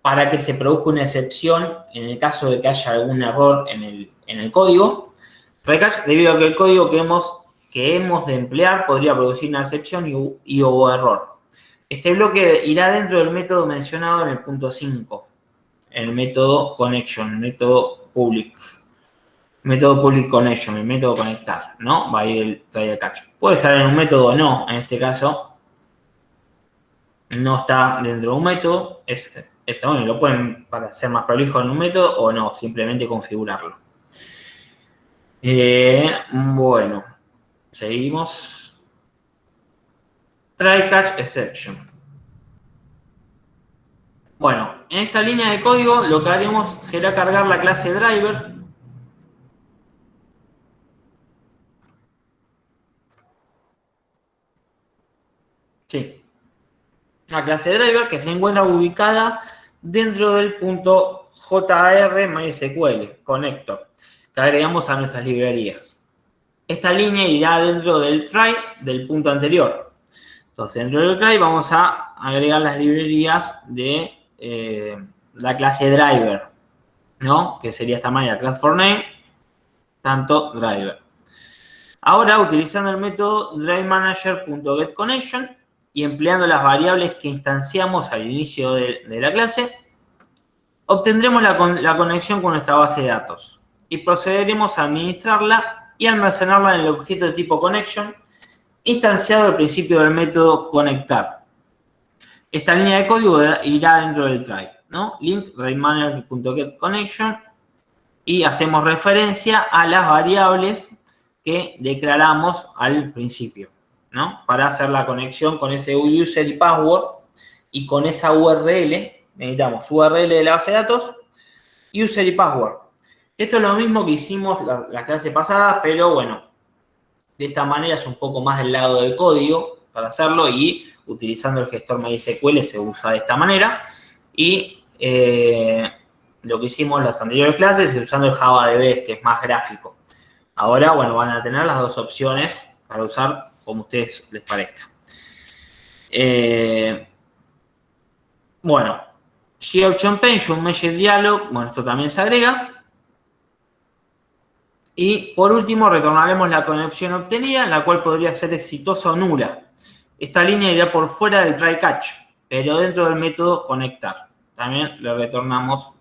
para que se produzca una excepción en el caso de que haya algún error en el código. Try catch, debido a que el código que hemos de emplear podría producir una excepción y o error. Este bloque irá dentro del método mencionado en el punto 5, en el método connection, el método public connection, el método conectar, ¿no? Va a ir el try catch. Puede estar en un método o no, en este caso no está dentro de un método, bueno, lo pueden, para ser más prolijo, en un método o no, simplemente configurarlo. Bueno, seguimos. Try catch exception. Bueno, en esta línea de código lo que haremos será cargar la clase driver. Sí. La clase driver que se encuentra ubicada dentro del punto JR MySQL connector que agregamos a nuestras librerías. Esta línea irá dentro del try del punto anterior. Entonces, dentro del try vamos a agregar las librerías de la clase driver, ¿no? Que sería esta manera, class for name, tanto driver. Ahora, utilizando el método drivemanager.getConnection y empleando las variables que instanciamos al inicio de la clase, obtendremos la conexión con nuestra base de datos y procederemos a administrarla y almacenarla en el objeto de tipo connection instanciado al principio del método conectar. Esta línea de código irá dentro del try, ¿no? Link drivemanager.getConnection y hacemos referencia a las variables que declaramos al principio, ¿no? Para hacer la conexión con ese user y password y con esa URL. Necesitamos URL de la base de datos, user y password. Esto es lo mismo que hicimos la clase pasada, pero bueno, de esta manera es un poco más del lado del código para hacerlo y utilizando el gestor MySQL se usa de esta manera. Y lo que hicimos en las anteriores clases es usando el JavaDB, que es más gráfico. Ahora, bueno, van a tener las dos opciones para usar como a ustedes les parezca. Bueno, GOption page, un message dialog, bueno, esto también se agrega. Y por último, retornaremos la conexión obtenida, la cual podría ser exitosa o nula. Esta línea irá por fuera del try catch, pero dentro del método conectar. También le retornamos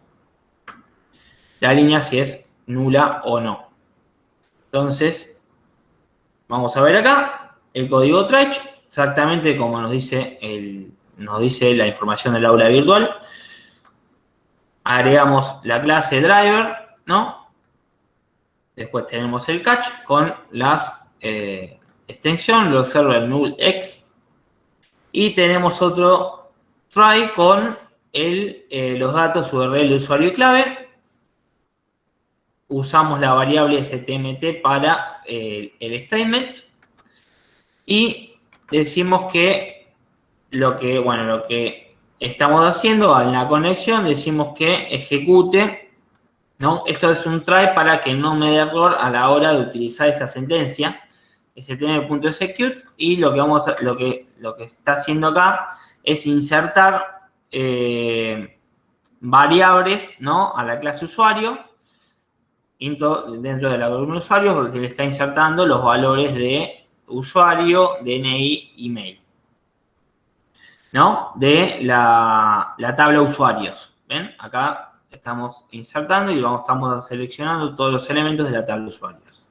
la línea si es nula o no. Entonces, vamos a ver acá el código try, exactamente como nos dice la información del aula virtual. Agregamos la clase driver, ¿no? Después tenemos el catch con las extensión, los server null x. Y tenemos otro try con los datos URL, usuario y clave. Usamos la variable stmt para el statement. Y decimos que lo que estamos haciendo en la conexión, decimos que ejecute, ¿no? Esto es un try para que no me dé error a la hora de utilizar esta sentencia. stm.execute y lo que está haciendo acá es insertar variables, ¿no? A la clase usuario. Dentro de la columna usuario se le está insertando los valores de usuario, DNI, email, ¿no? De la tabla usuarios. ¿Ven? Acá estamos insertando y estamos seleccionando todos los elementos de la tabla de usuarios.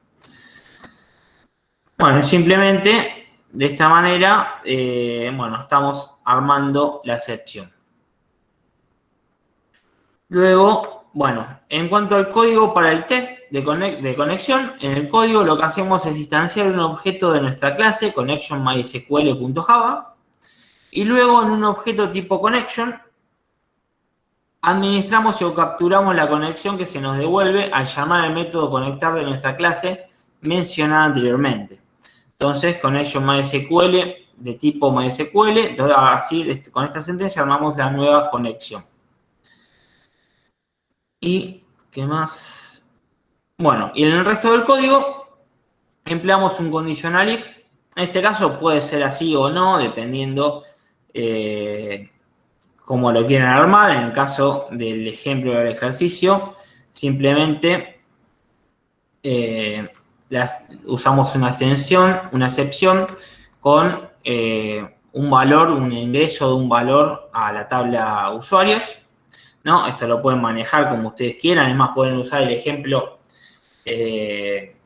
Bueno, simplemente de esta manera, estamos armando la excepción. Luego, en cuanto al código para el test de conexión, en el código lo que hacemos es instanciar un objeto de nuestra clase, connectionMySQL.java, y luego en un objeto tipo connection, administramos o capturamos la conexión que se nos devuelve al llamar al método conectar de nuestra clase mencionada anteriormente. Entonces, connection MySQL de tipo MySQL, entonces así con esta sentencia armamos la nueva conexión. ¿Y qué más? Bueno, y en el resto del código empleamos un conditional if. En este caso puede ser así o no, dependiendo cómo lo quieran armar. En el caso del ejemplo del ejercicio, simplemente usamos una excepción con un valor, un ingreso de un valor a la tabla usuarios, ¿no? Esto lo pueden manejar como ustedes quieran. Además, pueden usar el ejemplo que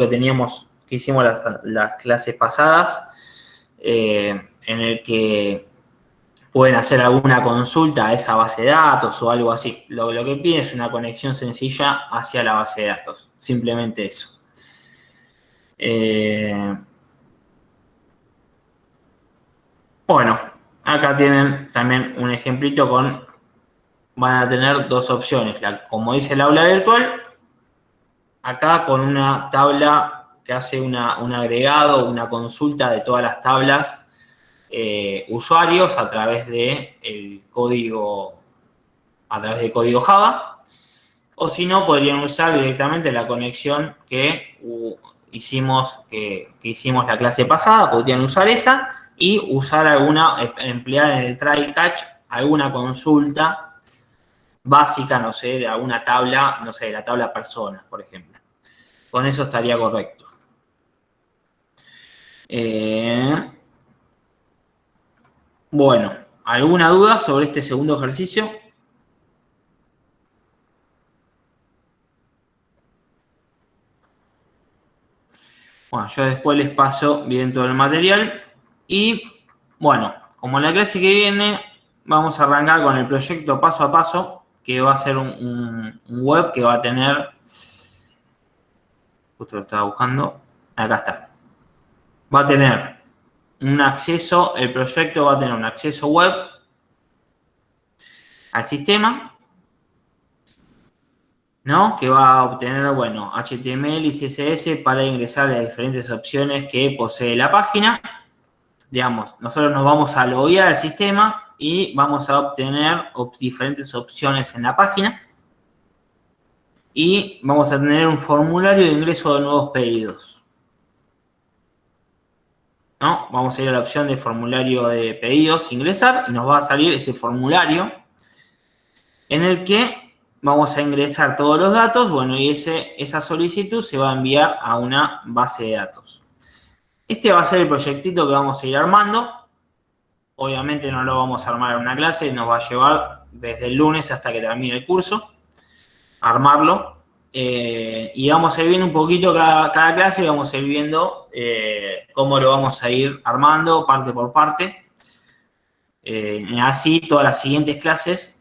teníamos, que hicimos las clases pasadas, en el que pueden hacer alguna consulta a esa base de datos o algo así. Lo que piden es una conexión sencilla hacia la base de datos. Simplemente eso. Bueno, acá tienen también un ejemplito van a tener dos opciones. Como dice el aula virtual, acá con una tabla que hace un agregado, una consulta de todas las tablas usuarios a través de código Java, o si no, podrían usar directamente la conexión que hicimos la clase pasada, podrían usar esa y usar emplear en el try catch alguna consulta básica, no sé, de alguna tabla, no sé, de la tabla personas, por ejemplo. Con eso estaría correcto. Bueno, ¿alguna duda sobre este segundo ejercicio? Bueno, yo después les paso bien todo el material. Y bueno, como en la clase que viene, vamos a arrancar con el proyecto paso a paso, que va a ser un web que va a tener, justo lo estaba buscando, acá está. Va a tener un acceso, el proyecto va a tener un acceso web al sistema, ¿no? Que va a obtener, bueno, HTML y CSS para ingresar a las diferentes opciones que posee la página. Digamos, nosotros nos vamos a loguear al sistema y vamos a obtener diferentes opciones en la página. Y vamos a tener un formulario de ingreso de nuevos pedidos, ¿no? Vamos a ir a la opción de formulario de pedidos, ingresar, y nos va a salir este formulario en el que vamos a ingresar todos los datos, bueno, y esa solicitud se va a enviar a una base de datos. Este va a ser el proyectito que vamos a ir armando. Obviamente no lo vamos a armar en una clase, nos va a llevar desde el lunes hasta que termine el curso, armarlo. Y vamos a ir viendo un poquito cada clase, y vamos a ir viendo cómo lo vamos a ir armando parte por parte. Así todas las siguientes clases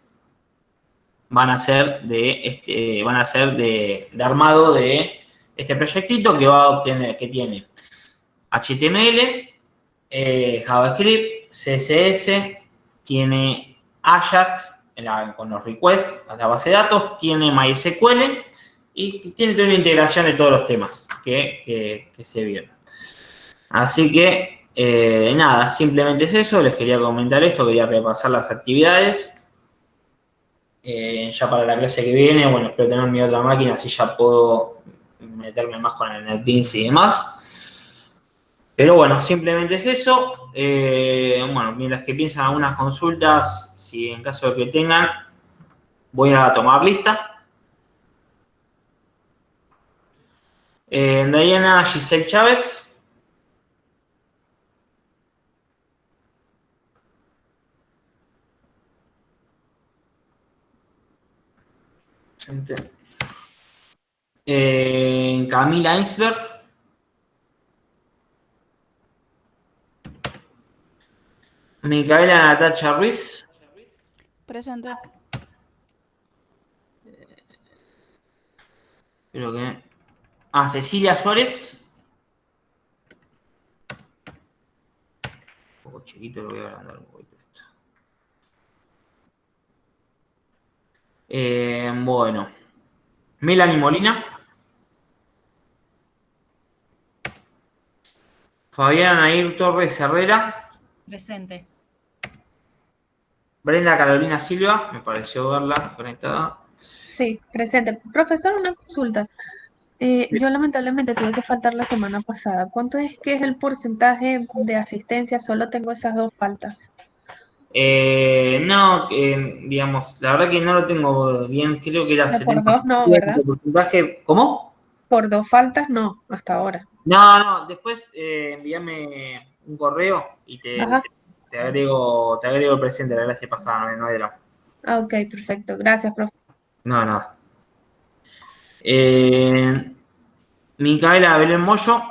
van a ser de armado de este proyectito que va a obtener, que tiene HTML, JavaScript, CSS, tiene Ajax con los requests a la base de datos, tiene MySQL y tiene toda una integración de todos los temas que se vieron. Así que, nada, simplemente es eso. Les quería comentar esto, quería repasar las actividades. Ya para la clase que viene, bueno, espero tener mi otra máquina, así ya puedo meterme más con el NetBeans y demás. Pero bueno, simplemente es eso. Bueno, mientras que piensan algunas consultas, si en caso de que tengan, voy a tomar lista. Diana Giselle Chávez. Camila Iceberg. Micaela Natacha Ruiz.
Presente.
Creo que. Cecilia Suárez. Un poco chiquito, lo voy a agrandar un poquito esto. Bueno. Melanie Molina. Fabiana Nair Torres Herrera.
Presente.
Brenda Carolina Silva, me pareció verla conectada.
Sí, presente. Profesor, una consulta. Yo lamentablemente tuve que faltar la semana pasada. ¿Cuánto es que es el porcentaje de asistencia? Solo tengo esas 2 faltas.
No, digamos, la verdad que no lo tengo bien, creo que era
Pero por
70%
2 no, ¿verdad?
de porcentaje. ¿Cómo?
Por 2 faltas no, hasta ahora.
No, después envíame un correo y
Ajá.
te agrego el presente de la clase pasada, no hay drama.
Ah, ok, perfecto. Gracias, profe.
No, nada. Micaela Belén Moyo.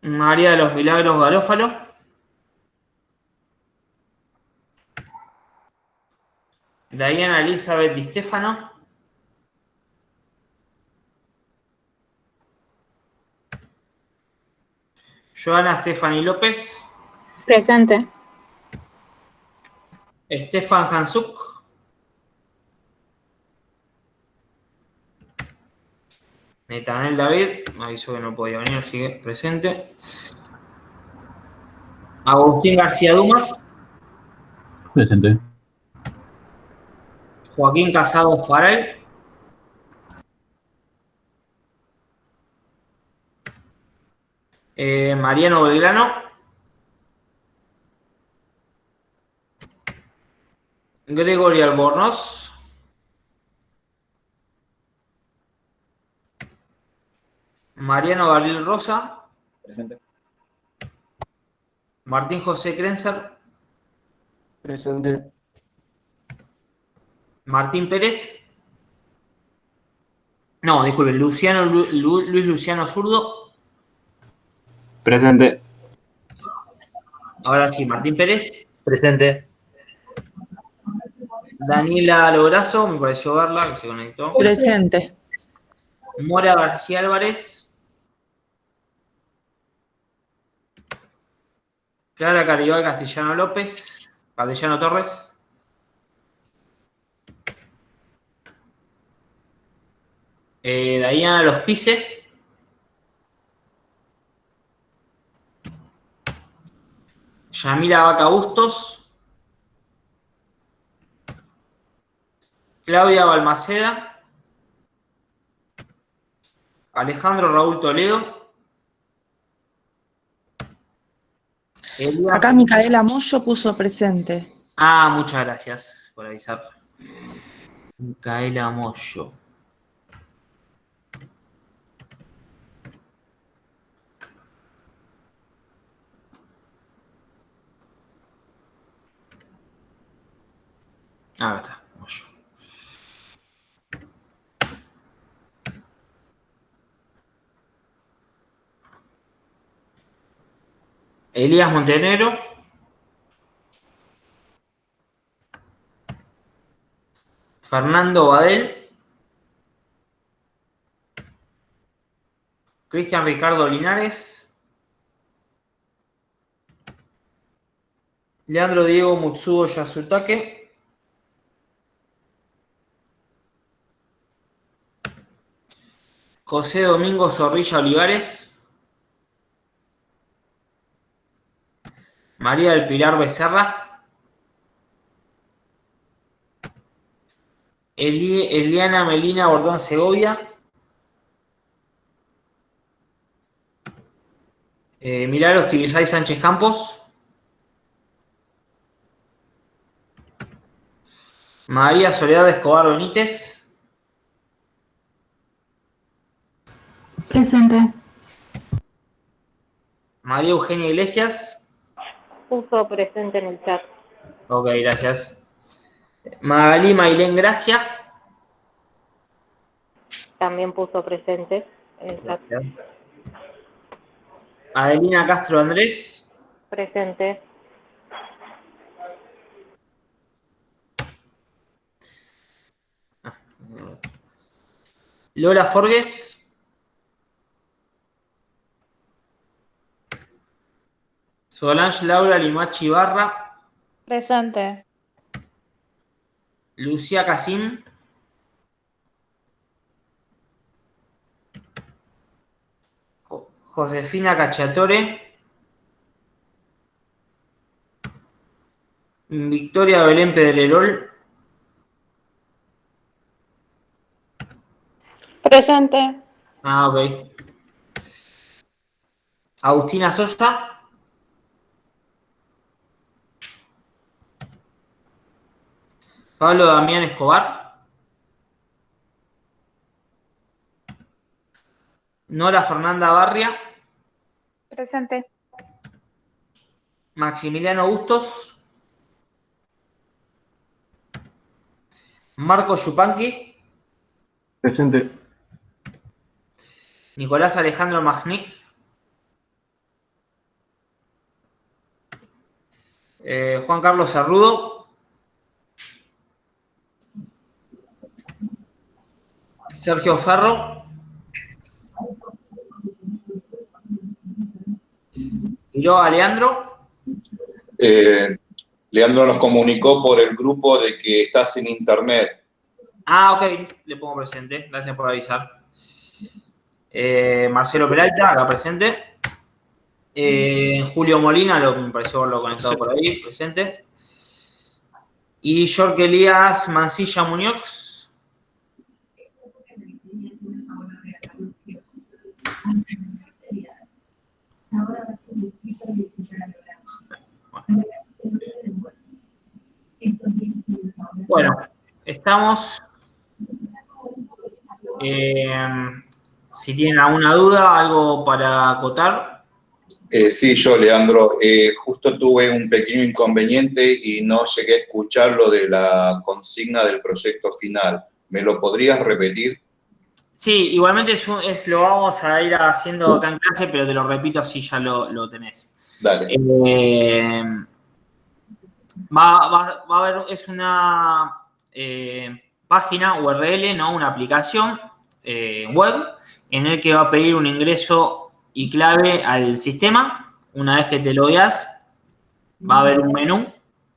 María de los Milagros Garófalo. Diana Elizabeth Di Stefano. Joana Stephanie López.
Presente.
Stefan Hansuk. Netanel David, me avisó que no podía venir, así que presente. Agustín García Dumas.
Presente.
Joaquín Casado Farel. Mariano Belgrano. Gregory Albornoz. Mariano Gabriel Rosa.
Presente.
Martín José Krenzer.
Presente.
Martín Pérez. No, disculpe, Luis Luciano Zurdo.
Presente.
Ahora sí, Martín Pérez.
Presente.
Daniela Lograzo, me pareció verla, que se conectó.
Presente.
Mora García Álvarez. Clara Caribal Castellano López. Castellano Torres. Diana Los Pice. Yamila Vaca Bustos. Claudia Balmaceda. Alejandro Raúl Toledo.
Acá Micaela Moyo puso presente.
Muchas gracias por avisar. Micaela Moyo. Acá está, Moyo. Elías Montenegro. Fernando Badel. Cristian Ricardo Linares. Leandro Diego Mutsugo Yasutake. José Domingo Zorrilla Olivares. María del Pilar Becerra. Eliana Melina Bordón Segovia. Milagros Tibisay Sánchez Campos. María Soledad Escobar Benítez.
Presente.
María Eugenia Iglesias.
Puso presente en el chat.
Ok, gracias. Magalí Mailén Gracia.
También puso presente en el chat.
Gracias. Adelina Castro Andrés.
Presente.
Lola Forges. Solange Laura Limachi Barra.
Presente.
Lucía Casín. Josefina Cacciatore. Victoria Belén Pedrerol.
Presente.
Ah, ok. Agustina Sosa. Pablo Damián Escobar. Nora Fernanda Barria.
Presente.
Maximiliano Bustos. Marco Yupanqui.
Presente.
Nicolás Alejandro Magnic. Juan Carlos Cerrudo. Sergio Ferro. Y luego Leandro.
Leandro nos comunicó por el grupo de que está sin internet.
Ah, ok, le pongo presente. Gracias por avisar. Marcelo Peralta, acá presente. Julio Molina, me pareció verlo conectado por ahí, presente. Y Jorge Elías Mancilla Muñoz. Bueno, estamos. Si tienen alguna duda, algo para acotar.
Sí, yo, Leandro, justo tuve un pequeño inconveniente y no llegué a escuchar lo de la consigna del proyecto final. ¿Me lo podrías repetir?
Sí, igualmente lo vamos a ir haciendo acá en clase, pero te lo repito así ya lo tenés.
Dale.
Va a haber, es una página URL, ¿no? Una aplicación web en el que va a pedir un ingreso y clave al sistema. Una vez que te logueas, va a haber un menú,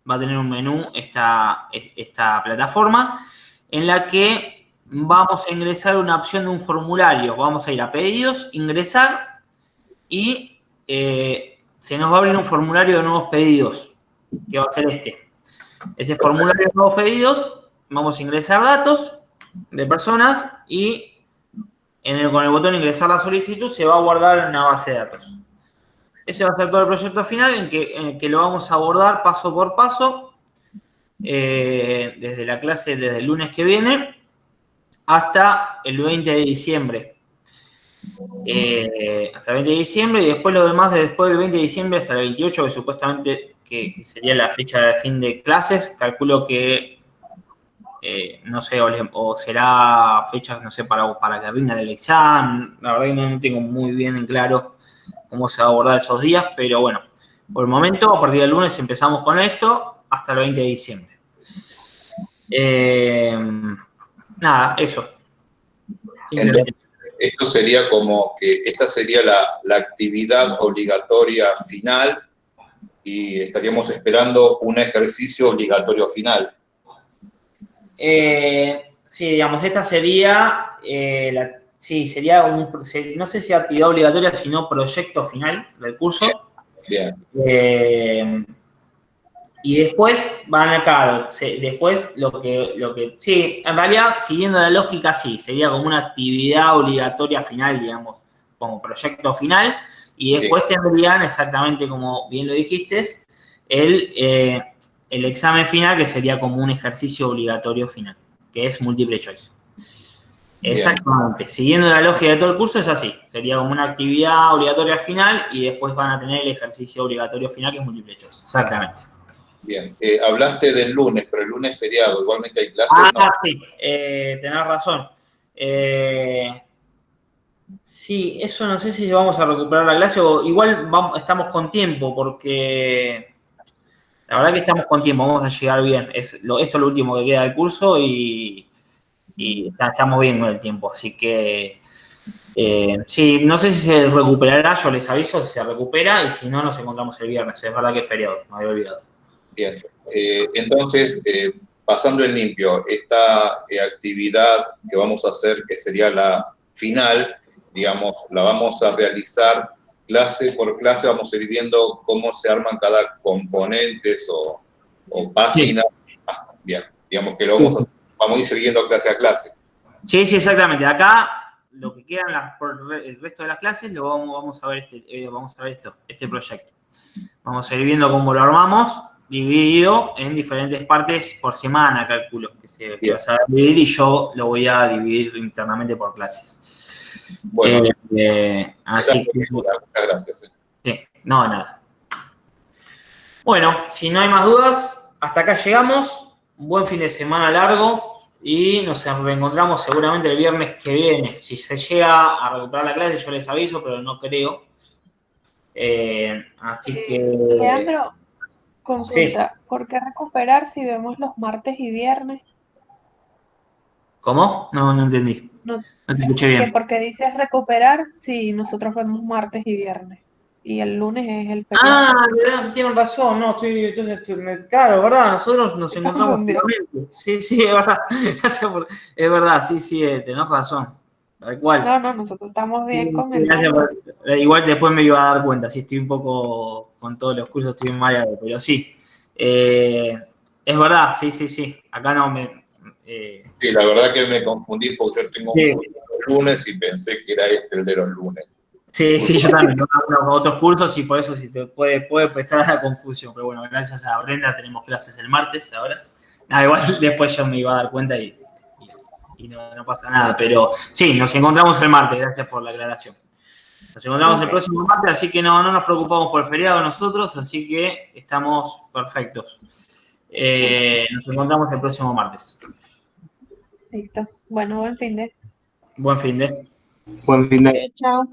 va a tener un menú esta plataforma en la que vamos a ingresar una opción de un formulario. Vamos a ir a pedidos, ingresar y se nos va a abrir un formulario de nuevos pedidos, que va a ser este. Este formulario de nuevos pedidos, vamos a ingresar datos de personas y con el botón ingresar la solicitud se va a guardar en una base de datos. Ese va a ser todo el proyecto final en el que lo vamos a abordar paso por paso desde la clase, desde el lunes que viene hasta el 20 de diciembre. Hasta el 20 de diciembre y después lo demás después del 20 de diciembre hasta el 28, que supuestamente que sería la fecha de fin de clases. Calculo que no sé, o será fechas, no sé, para que rindan el examen. La verdad que no tengo muy bien en claro cómo se va a abordar esos días, pero bueno, por el momento, a partir del lunes empezamos con esto hasta el 20 de diciembre. Nada, eso.
Entonces, esto sería como que esta sería la actividad obligatoria final y estaríamos esperando un ejercicio obligatorio final.
Sí, digamos, esta sería, sería no sé si actividad obligatoria, sino proyecto final del curso.
Bien.
Y después van acá, después sí, en realidad, siguiendo la lógica, sí, sería como una actividad obligatoria final, digamos, como proyecto final, y después tendrían, exactamente como bien lo dijiste, el examen final, que sería como un ejercicio obligatorio final, que es múltiple choice. Bien. Exactamente. Siguiendo la lógica de todo el curso es así. Sería como una actividad obligatoria final y después van a tener el ejercicio obligatorio final, que es múltiple choice. Exactamente.
Bien. Hablaste del lunes, pero el lunes es feriado. Igualmente hay clases.
¿No? Sí. Tenés razón. Sí, eso no sé si vamos a recuperar la clase o igual estamos con tiempo porque... La verdad que estamos con tiempo, vamos a llegar bien. Esto es lo último que queda del curso y estamos bien con el tiempo. Así que, sí, no sé si se recuperará, yo les aviso si se recupera y si no, nos encontramos el viernes. Es verdad que es feriado, me había olvidado.
Bien, entonces, pasando en limpio, esta actividad que vamos a hacer, que sería la final, digamos, la vamos a realizar clase por clase, vamos a ir viendo cómo se arman cada componentes o página. Sí. Bien, digamos que lo vamos a ir siguiendo clase a clase.
Sí, exactamente. Acá, lo que quedan por el resto de las clases, vamos a ver este proyecto. Vamos a ir viendo cómo lo armamos, dividido en diferentes partes por semana, calculo, que se va a dividir, y yo lo voy a dividir internamente por clases.
Bueno,
así que,
muchas gracias.
No, nada. Bueno, si no hay más dudas, hasta acá llegamos. Un buen fin de semana largo y nos reencontramos seguramente el viernes que viene. Si se llega a recuperar la clase, yo les aviso, pero no creo. Así que...
Leandro, consulta, sí. ¿Por qué recuperar si vemos los martes y viernes?
¿Cómo? No entendí. No te escuché bien.
Porque dices recuperar si nosotros vemos martes y viernes. Y el lunes es el feriado.
Ah, tienen razón. No, claro, ¿verdad? Nosotros nos encontramos finalmente. Sí, es verdad. Es verdad, sí, tenés razón. Tal cual.
No, nosotros estamos bien comentando.
Igual después me iba a dar cuenta. Sí, estoy un poco con todos los cursos, estoy mareado, pero sí. Es verdad, sí. Acá no me...
Sí, la verdad que me confundí porque yo tengo un curso los lunes y pensé que era el de los lunes.
Sí, yo también tengo otros cursos y por eso sí te puede prestar a la confusión. Pero bueno, gracias a Brenda tenemos clases el martes ahora. Igual después yo me iba a dar cuenta y no pasa nada. Pero sí, nos encontramos el martes, gracias por la aclaración. Nos encontramos el próximo martes, así que no nos preocupamos por el feriado nosotros, así que estamos perfectos. Nos encontramos el próximo martes.
Listo. Bueno, buen fin de.
Buen fin de.
Buen fin de.
Chao.